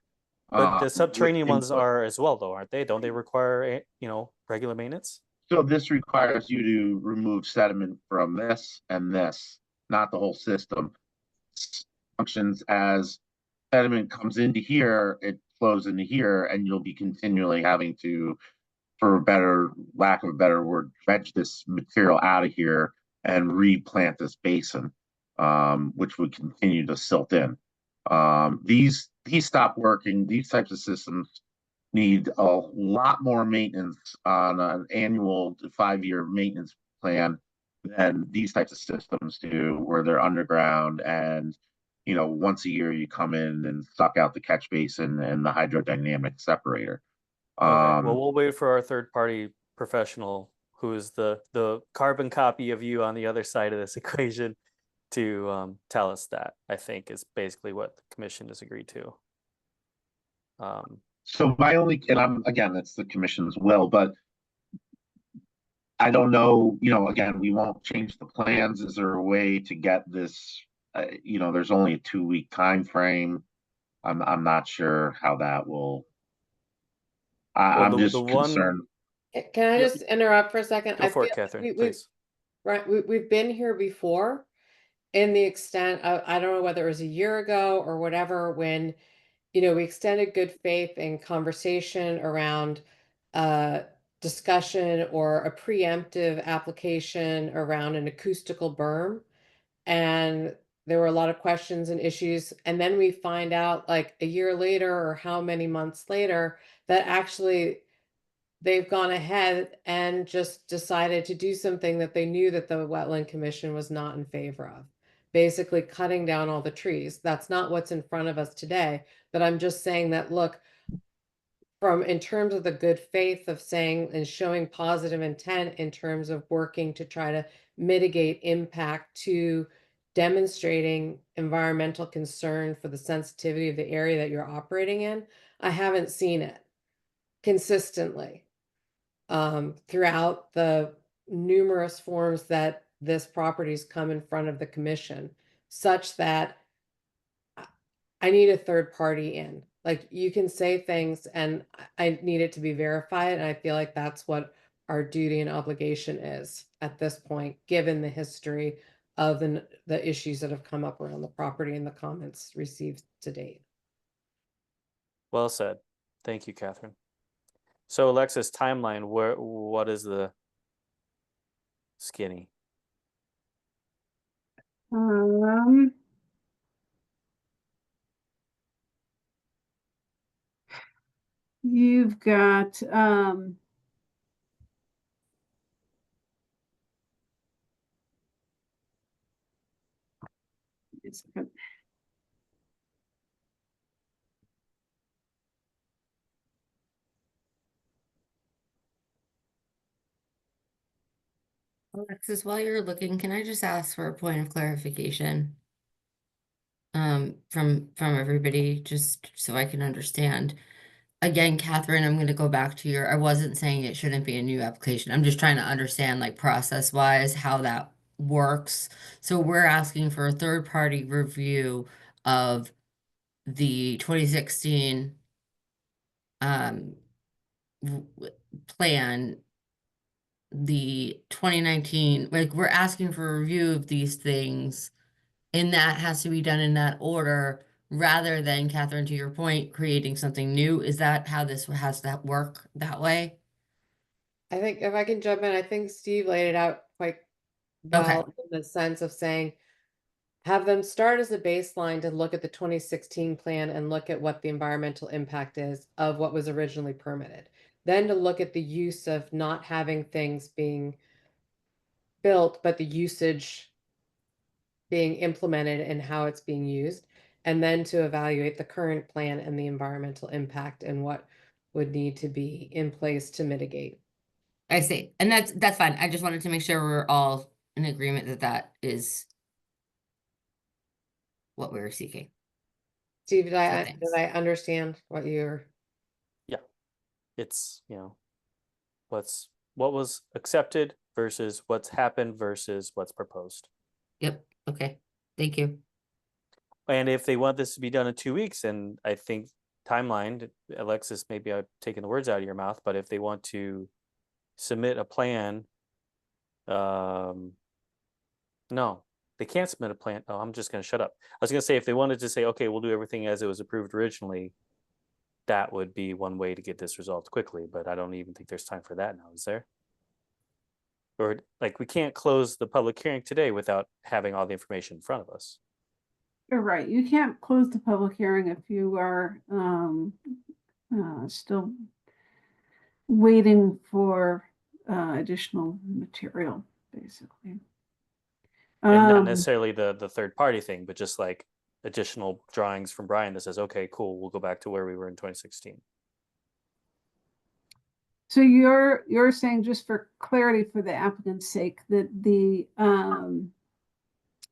but the subterranean ones input. are as well though, aren't they? Don't they require, you know, regular maintenance? So this requires you to remove sediment from this and this, not the whole system. Functions as sediment comes into here, it flows into here, and you'll be continually having to, for lack of a better word, dredge this material out of here and replant this basin, which would continue to silt in. These stop working. These types of systems need a lot more maintenance on an annual 5-year maintenance plan than these types of systems do, where they're underground and, you know, once a year you come in and suck out the catch basin and the hydrodynamic separator. Okay. Well, we'll wait for our third party professional, who is the carbon copy of you on the other side of this equation, to tell us that. I think is basically what the commission has agreed to. So my only, and that's the commission's will, but I don't know, you know, again, we won't change the plans. Is there a way to get this, you know, there's only a 2-week time frame. I'm not sure how that will, I'm just concerned. Can I just interrupt for a second? Go for it, Catherine, please. Right, we've been here before, in the extent of, I don't know whether it was a year ago or whatever, when, you know, we extended good faith and conversation around discussion or a preemptive application around an acoustical berm. And there were a lot of questions and issues. And then we find out like a year later or how many months later that actually they've gone ahead and just decided to do something that they knew that the Wetland Commission was not in favor of. Basically cutting down all the trees. That's not what's in front of us today, but I'm just saying that, look, in terms of the good faith of saying and showing positive intent in terms of working to try to mitigate impact, to demonstrating environmental concern for the sensitivity of the area that you're operating in, I haven't seen it consistently throughout the numerous forms that this property's come in front of the commission, such that I need a third party in. Like, you can say things and I need it to be verified, and I feel like that's what our duty and obligation is at this point, given the history of the issues that have come up around the property and the comments received to date. Well said. Thank you, Catherine. So Alexis, timeline, what is the skinny? You've got, it's good. Alexis, while you're looking, can I just ask for a point of clarification? From everybody, just so I can understand. Again, Catherine, I'm gonna go back to I wasn't saying it shouldn't be a new application. I'm just trying to understand, like, process wise, how that works. So we're asking for a third-party review of the 2016 plan, the 2019, like, we're asking for a review of these things, and that has to be done in that order, rather than, Catherine, to your point, creating something new. Is that how this has to work that way? I think if I can jump in, I think Steve laid it out quite well in the sense of saying, have them start as a baseline to look at the 2016 plan and look at what the environmental impact is of what was originally permitted. Then to look at the use of not having things being built, but the usage being implemented and how it's being used. And then to evaluate the current plan and the environmental impact and what would need to be in place to mitigate. I see. And that's fine. I just wanted to make sure we're all in agreement that that is what we're seeking. Steve, did So I thanks. understand what you're? It's, what was accepted versus what's happened versus what's proposed. Yep. Okay. Thank you. And if they want this to be done in 2 weeks, and I think timeline, Alexis, maybe I've taken the words out of your mouth, but if they want to submit a plan, no, they can't submit a plan. Oh, I'm just going to shut up. I was going to say, if they wanted to say, okay, we'll do everything as it was approved originally, that would be one way to get this resolved quickly, but I don't even think there's time for that now, is there? Or, like, we can't close the public hearing today without having all the information in front of us. You're right. You can't close the public hearing if you are still waiting for additional material, basically. And not necessarily the third party thing, but just like additional drawings from Brian that says, okay, cool, we'll go back to where we were in 2016. So you're saying, just for clarity for the applicant's sake, that the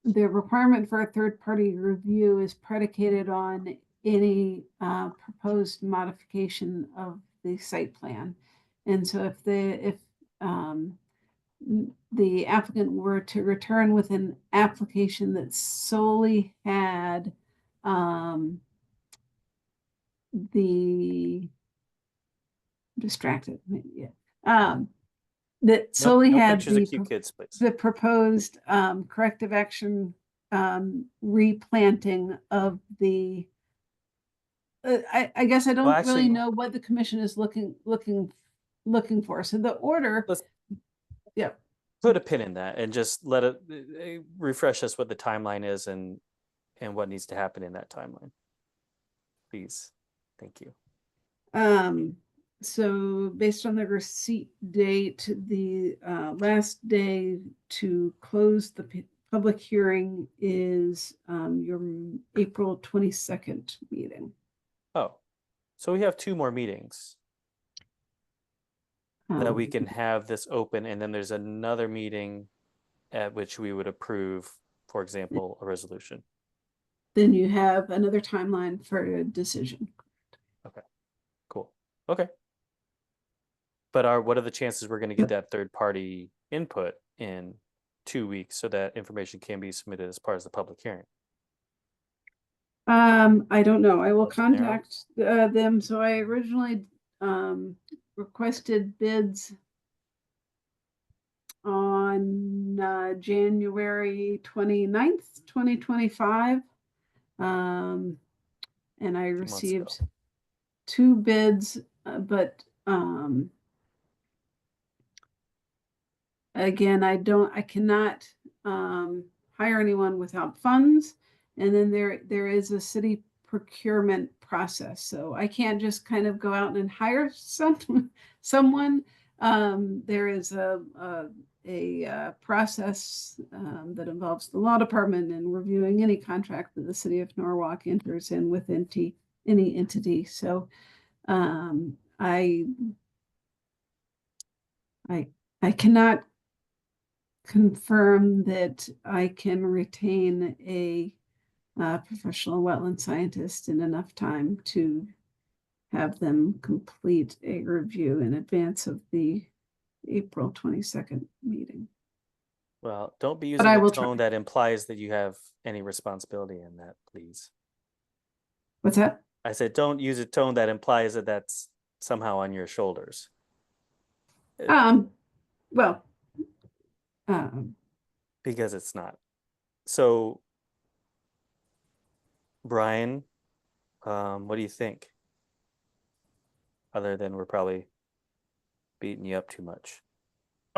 requirement for a third-party review is predicated on any proposed modification of the site plan. And so if the applicant were to return with an application that solely had that solely no had pictures of cute kids, please. the proposed corrective action replanting of the I guess I don't Well, actually- really know what the commission is looking for. So the order, Let's- yeah. Put a pin in that and just let it refresh us what the timeline is and what needs to happen in that timeline. Please. Thank you. So based on the receipt date, the last day to close the public hearing is your April 22nd meeting. Oh, so we have 2 more meetings that we can have this open, and then there's another meeting at which we would approve, for example, a resolution. Then you have another timeline for a decision. Cool. Okay. But what are the chances we're going to get that third party input in 2 weeks so that information can be submitted as part of the public hearing? I don't know. I will That's narrow. contact them. So I originally requested bids on January 29th, 2025. And I months ago. received 2 bids, but again, I cannot hire anyone without funds. And then there is a city procurement process. So I can't just kind of go out and hire someone. There is a process that involves the law department in reviewing any contract that the city of Norwalk enters in with any entity. So I cannot confirm that I can retain a professional wetland scientist in enough time to have them complete a review in advance of the April 22nd meeting. Well, don't be But using I a will tone try. that implies that you have any responsibility in that, please. What's that? I said, don't use a tone that implies that that's somehow on your shoulders. Well, Because it's not. So, Brian, what do you think? Other than we're probably beating you up too much.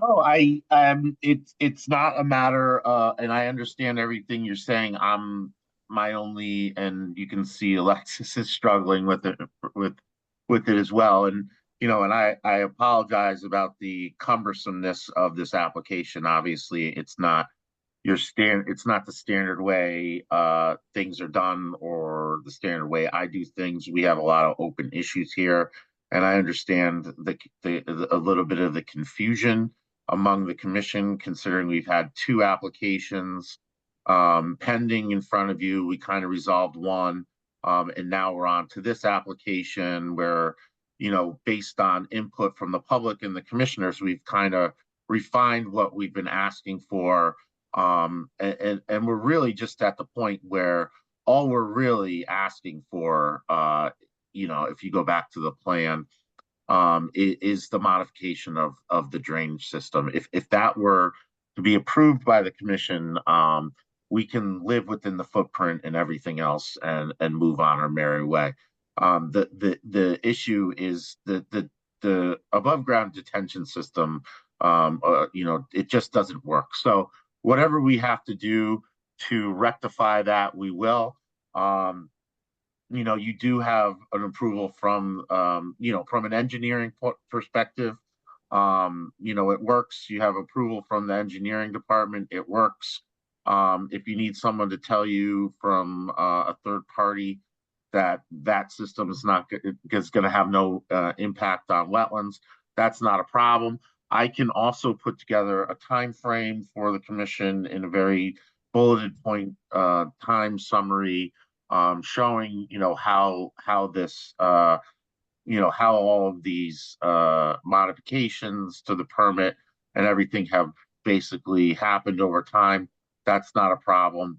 Oh, it's not a matter, and I understand everything you're saying. I'm my only, and you can see Alexis is struggling with it, with it as well. And, and I apologize about the cumbersomeness of this application. Obviously, it's not it's not the standard way, things are done, or the standard way I do things. We have a lot of open issues here. And I understand a little bit of the confusion among the commission, considering we've had 2 applications pending in front of you. We kind of resolved one, and now we're on to this application where, based on input from the public and the commissioners, we've kind of refined what we've been asking for. And we're really just at the point where all we're really asking for, if you go back to the plan, is the modification of the drainage system. If that were to be approved by the commission, we can live within the footprint and everything else and move on our merry way. The issue is the above ground detention system. It just doesn't work. So whatever we have to do to rectify that, we will. You do have an approval from an engineering perspective. It works. You have approval from the engineering department. It works. If you need someone to tell you from a third party that system is going to have no impact on wetlands, that's not a problem. I can also put together a time frame for the commission in a very bulleted point time summary, showing how this how all of these modifications to the permit and everything have basically happened over time. That's not a problem.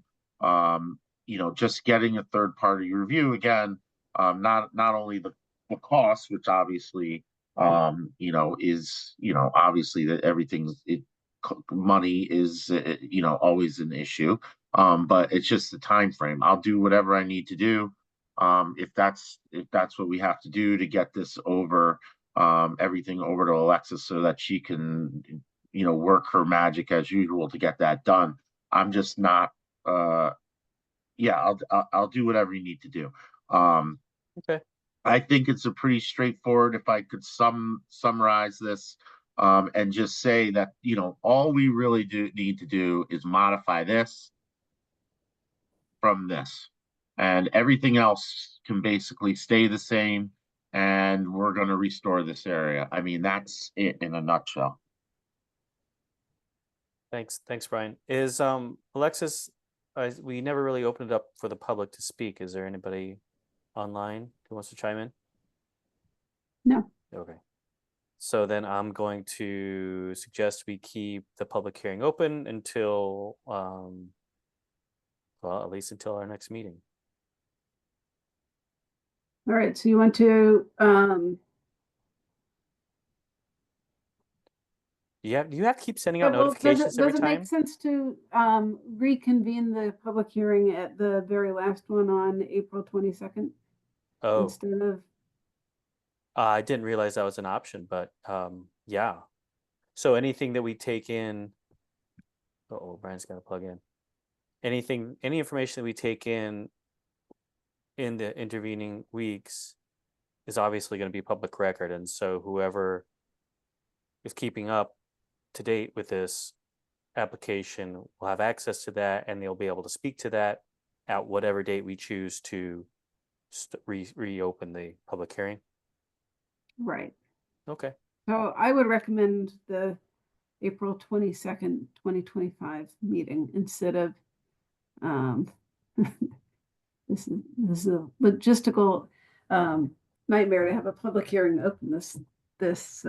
Just getting a third party review again, not only the cost, which obviously is obviously that everything's money is always an issue, but it's just the time frame. I'll do whatever I need to do, if that's what we have to do to get this over, everything over to Alexis so that she can work her magic as usual to get that done. I'm just not I'll do whatever you need to do. Okay. I think it's a pretty straightforward, if I could summarize this, and just say that, all we really need to do is modify this from this, and everything else can basically stay the same, and we're going to restore this area. I mean, that's it in a nutshell. Thanks, Brian. Is Alexis, we never really opened it up for the public to speak. Is there anybody online who wants to chime in? No. Okay. So then I'm going to suggest we keep the public hearing open until, well, at least until our next meeting. All right, so you want to you have to keep sending out Well, notifications every does it make time? sense to reconvene the public hearing at the very last one on April 22nd Oh, instead of? I didn't realize that was an option, but yeah. So anything that we take in, oh, Brian's got to plug in. Any information that we take in the intervening weeks is obviously going to be public record, and so whoever is keeping up to date with this application will have access to that, and they'll be able to speak to that at whatever date we choose to reopen the public hearing. Right. Okay. So I would recommend the April 22nd, 2025 meeting instead of this is a logistical nightmare to have a public hearing open this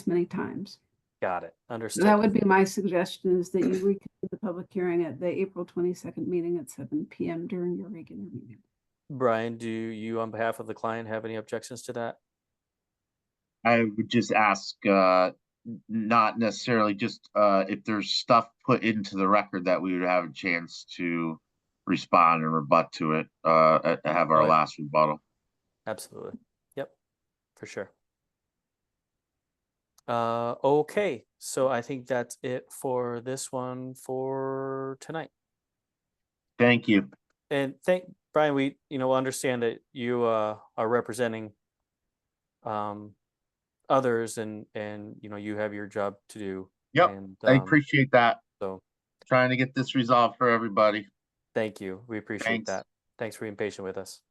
many times. Got it. So Understood. that would be my suggestion, is that you reconvene the public hearing at the April 22nd meeting at 7 p.m. during your regular meeting. Brian, do you, on behalf of the client, have any objections to that? I would just ask, not necessarily just, if there's stuff put into the record that we would have a chance to respond and rebut to it, have our Right. last rebuttal. Absolutely. Yep, for sure. Okay, so I think that's it for this one for tonight. Thank you. And Brian, we understand that you are representing others, and you have your job to do. Yep, And I appreciate that. so Trying to get this resolved for everybody. thank you. We appreciate Thanks. that. Thanks for being patient with us.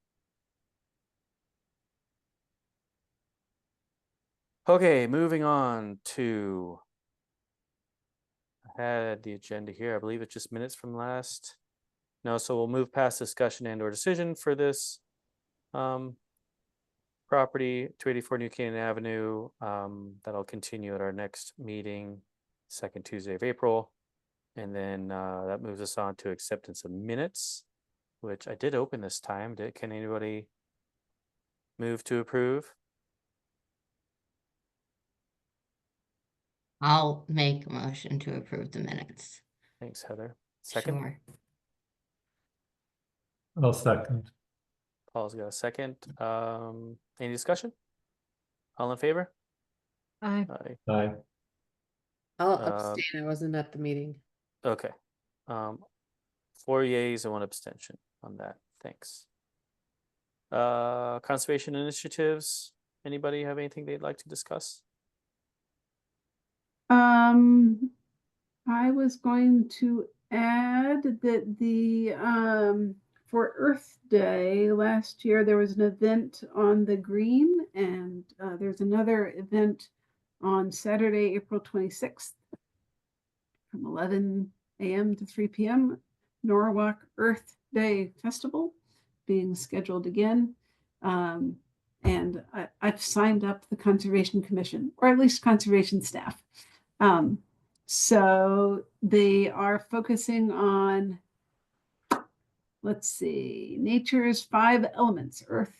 Okay, moving on to, I had the agenda here. I believe it's just minutes from last. No, so we'll move past discussion and/or decision for this property, 284 New Canaan Avenue. That'll continue at our next meeting, second Tuesday of April. And then that moves us on to acceptance of minutes, which I did open this time. Can anybody move to approve? I'll make a motion to approve the minutes. Thanks, Heather. Second. Sure. I'll second. Paul's got a second. Any discussion? All in favor? Aye. Aye. Aye. I'll Uh, abstain. I wasn't at the meeting. Okay. 4 yeas and 1 abstention on that. Thanks. Conservation initiatives. Anybody have anything they'd like to discuss? I was going to add that the for Earth Day last year there was an event on the green, and there's another event on Saturday, April 26th from 11 a.m. to 3 p.m. Norwalk Earth Day Festival being scheduled again. And I've signed up the Conservation Commission, or at least conservation staff. So they are focusing on, let's see, nature's 5 elements: earth,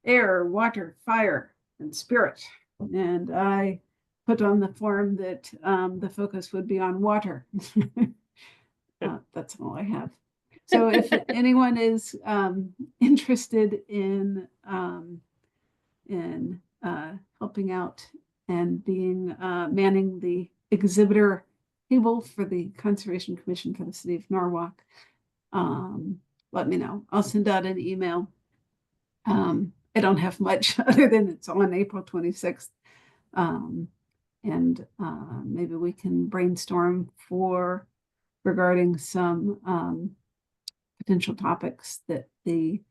air, water, fire, and spirit. And I put on the form that the focus would be on water. That's all I have. So if anyone is interested in helping out and being manning the exhibitor table for the Conservation Commission for the City of Norwalk, let me know. I'll send out an email. I don't have much other than it's on April 26th. And maybe we can brainstorm regarding some potential topics that the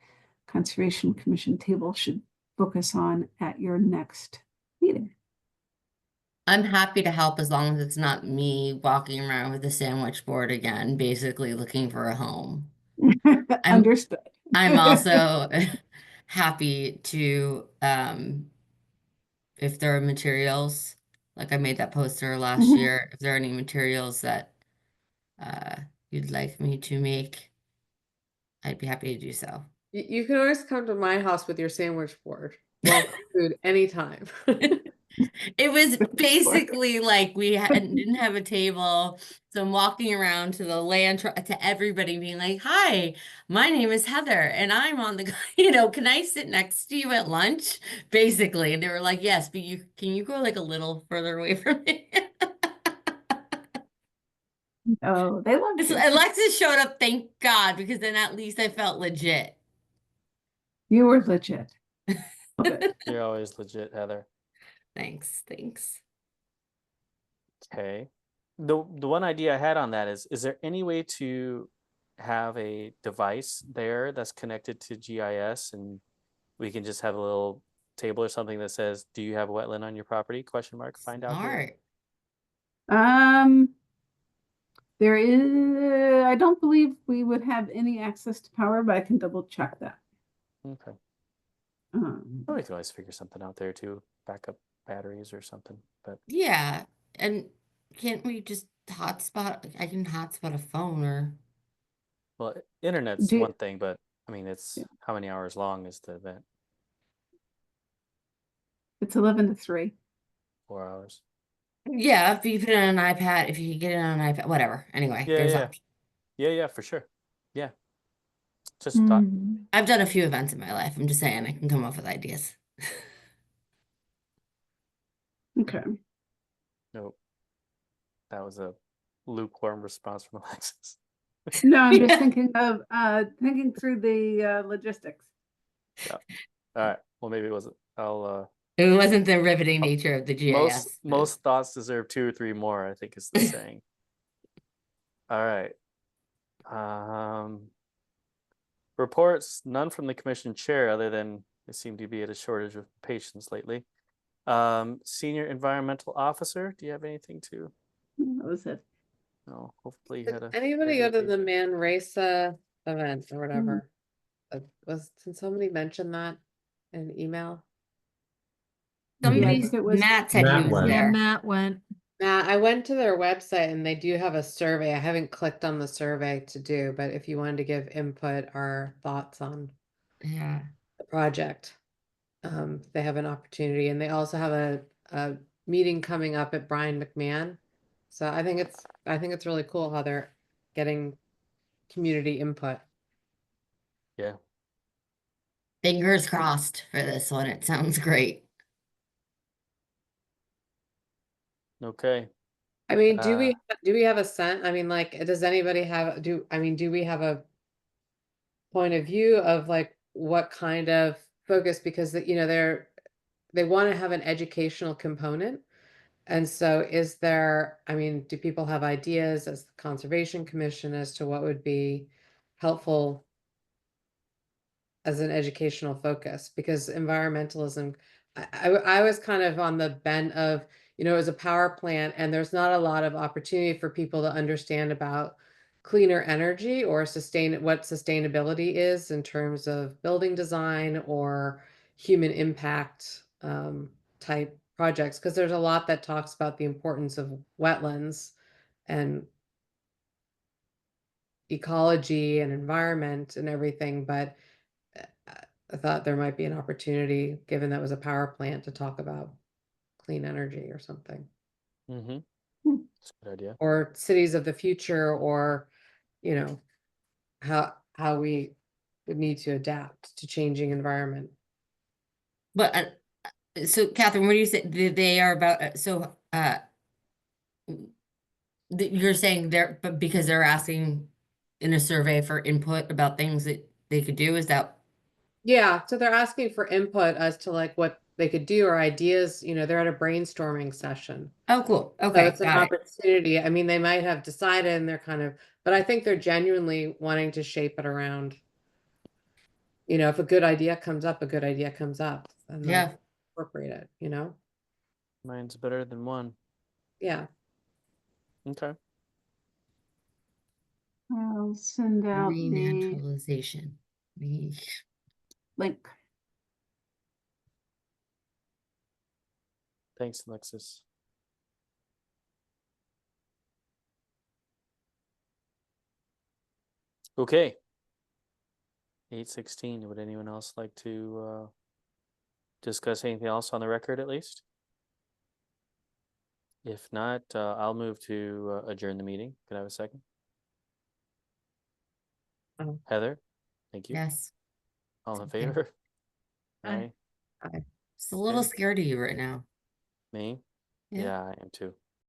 Conservation Commission table should focus on at your next meeting. I'm happy to help as long as it's not me walking around with a sandwich board again, basically looking for a home. Understood. I'm also happy to, if there are materials, like I made that poster last Mhm. year, if there are any materials that you'd like me to make, I'd be happy to do so. You can always come to my house with your sandwich board. Well, food anytime. It was basically like didn't have a table. So I'm walking around to the to everybody being like, hi, my name is Heather and I'm on the, can I sit next to you at lunch? Basically. And they were like, yes, but can you go like a little further away from me? Oh, they love So you. Alexis showed up, thank God, because then at least I felt legit. You were legit. Love it. You're always legit, Heather. Thanks. Okay. The one idea I had on that is there any way to have a device there that's connected to GIS and we can just have a little table or something that says, do you have a wetland on your property? Question mark. Find out here. Smart. There is, I don't believe we would have any access to power, but I can double check that. Okay. Um, Well, we can always figure something out there too. Backup batteries or something. But Yeah. And can't we just hotspot? I can hotspot a phone or. well, internet's Do- one thing, but I mean, it's Yeah. how many hours long is the event? It's 11 to 3. 4 hours. Yeah, if you put it on an iPad, if you get it on an iPad, whatever. Anyway, Yeah, there's yeah. options. Yeah, for sure. Yeah. Just a thought. I've done a few events in my life. I'm just saying I can come up with ideas. Okay. Nope. That was a lukewarm response from Alexis. No, I'm just Yeah. thinking through the logistics. All right. Well, maybe it wasn't. I'll It wasn't the riveting nature of the GIS. most thoughts deserve 2 or 3 more, I think is the saying. All right. Reports, none from the commission chair, other than they seem to be at a shortage of patience lately. Senior environmental officer, do you have anything to? That was it. No, hopefully you had a. Anybody great go to the vacation. Manresa event or whatever? Did somebody mention that in an email? Yeah, I Somebody, think it was. Matt said he Matt was went. Yeah, there. Matt went. I went to their website and they do have a survey. I haven't clicked on the survey to do, but if you wanted to give input or thoughts on Yeah. the project, they have an opportunity, and they also have a meeting coming up at Brian McMahon. So I think it's really cool how they're getting community input. Yeah. Fingers crossed for this one. It sounds great. Okay. I mean, do we have a sense? I mean, like, does anybody have do we have a point of view of like what kind of focus, because they want to have an educational component. And so do people have ideas as the Conservation Commission as to what would be helpful as an educational focus? Because environmentalism, I was kind of on the bent of, as a power plant, and there's not a lot of opportunity for people to understand about cleaner energy or what sustainability is in terms of building design or human impact type projects, because there's a lot that talks about the importance of wetlands and ecology and environment and everything, but I thought there might be an opportunity, given that was a power plant, to talk about clean energy or something, Mm-hmm. Hmm. That's a good idea. or cities of the future, or how we would need to adapt to changing environment. But so Catherine, what do you say they are about? You're saying but because they're asking in a survey for input about things that they could do, is that? Yeah, so they're asking for input as to like what they could do or ideas. They're at a brainstorming session. Oh, cool. So Okay, it's an got it. opportunity. I mean, they might have decided and they're but I think they're genuinely wanting to shape it around, if a good idea comes up, a good idea comes up, and then Yeah. incorporate it, Mine's better than one. Yeah. Okay. I'll send out the Renaturalization. link. Thanks, Alexis. Okay. 8:16. Would anyone else like to discuss anything else on the record at least? If not, I'll move to adjourn the meeting. Can I have a second? Oh. Heather, thank you. Yes. All in Okay. favor? Aye. Aye. It's a little Okay. scared of you right now. Me? Yeah. Yeah, I am too.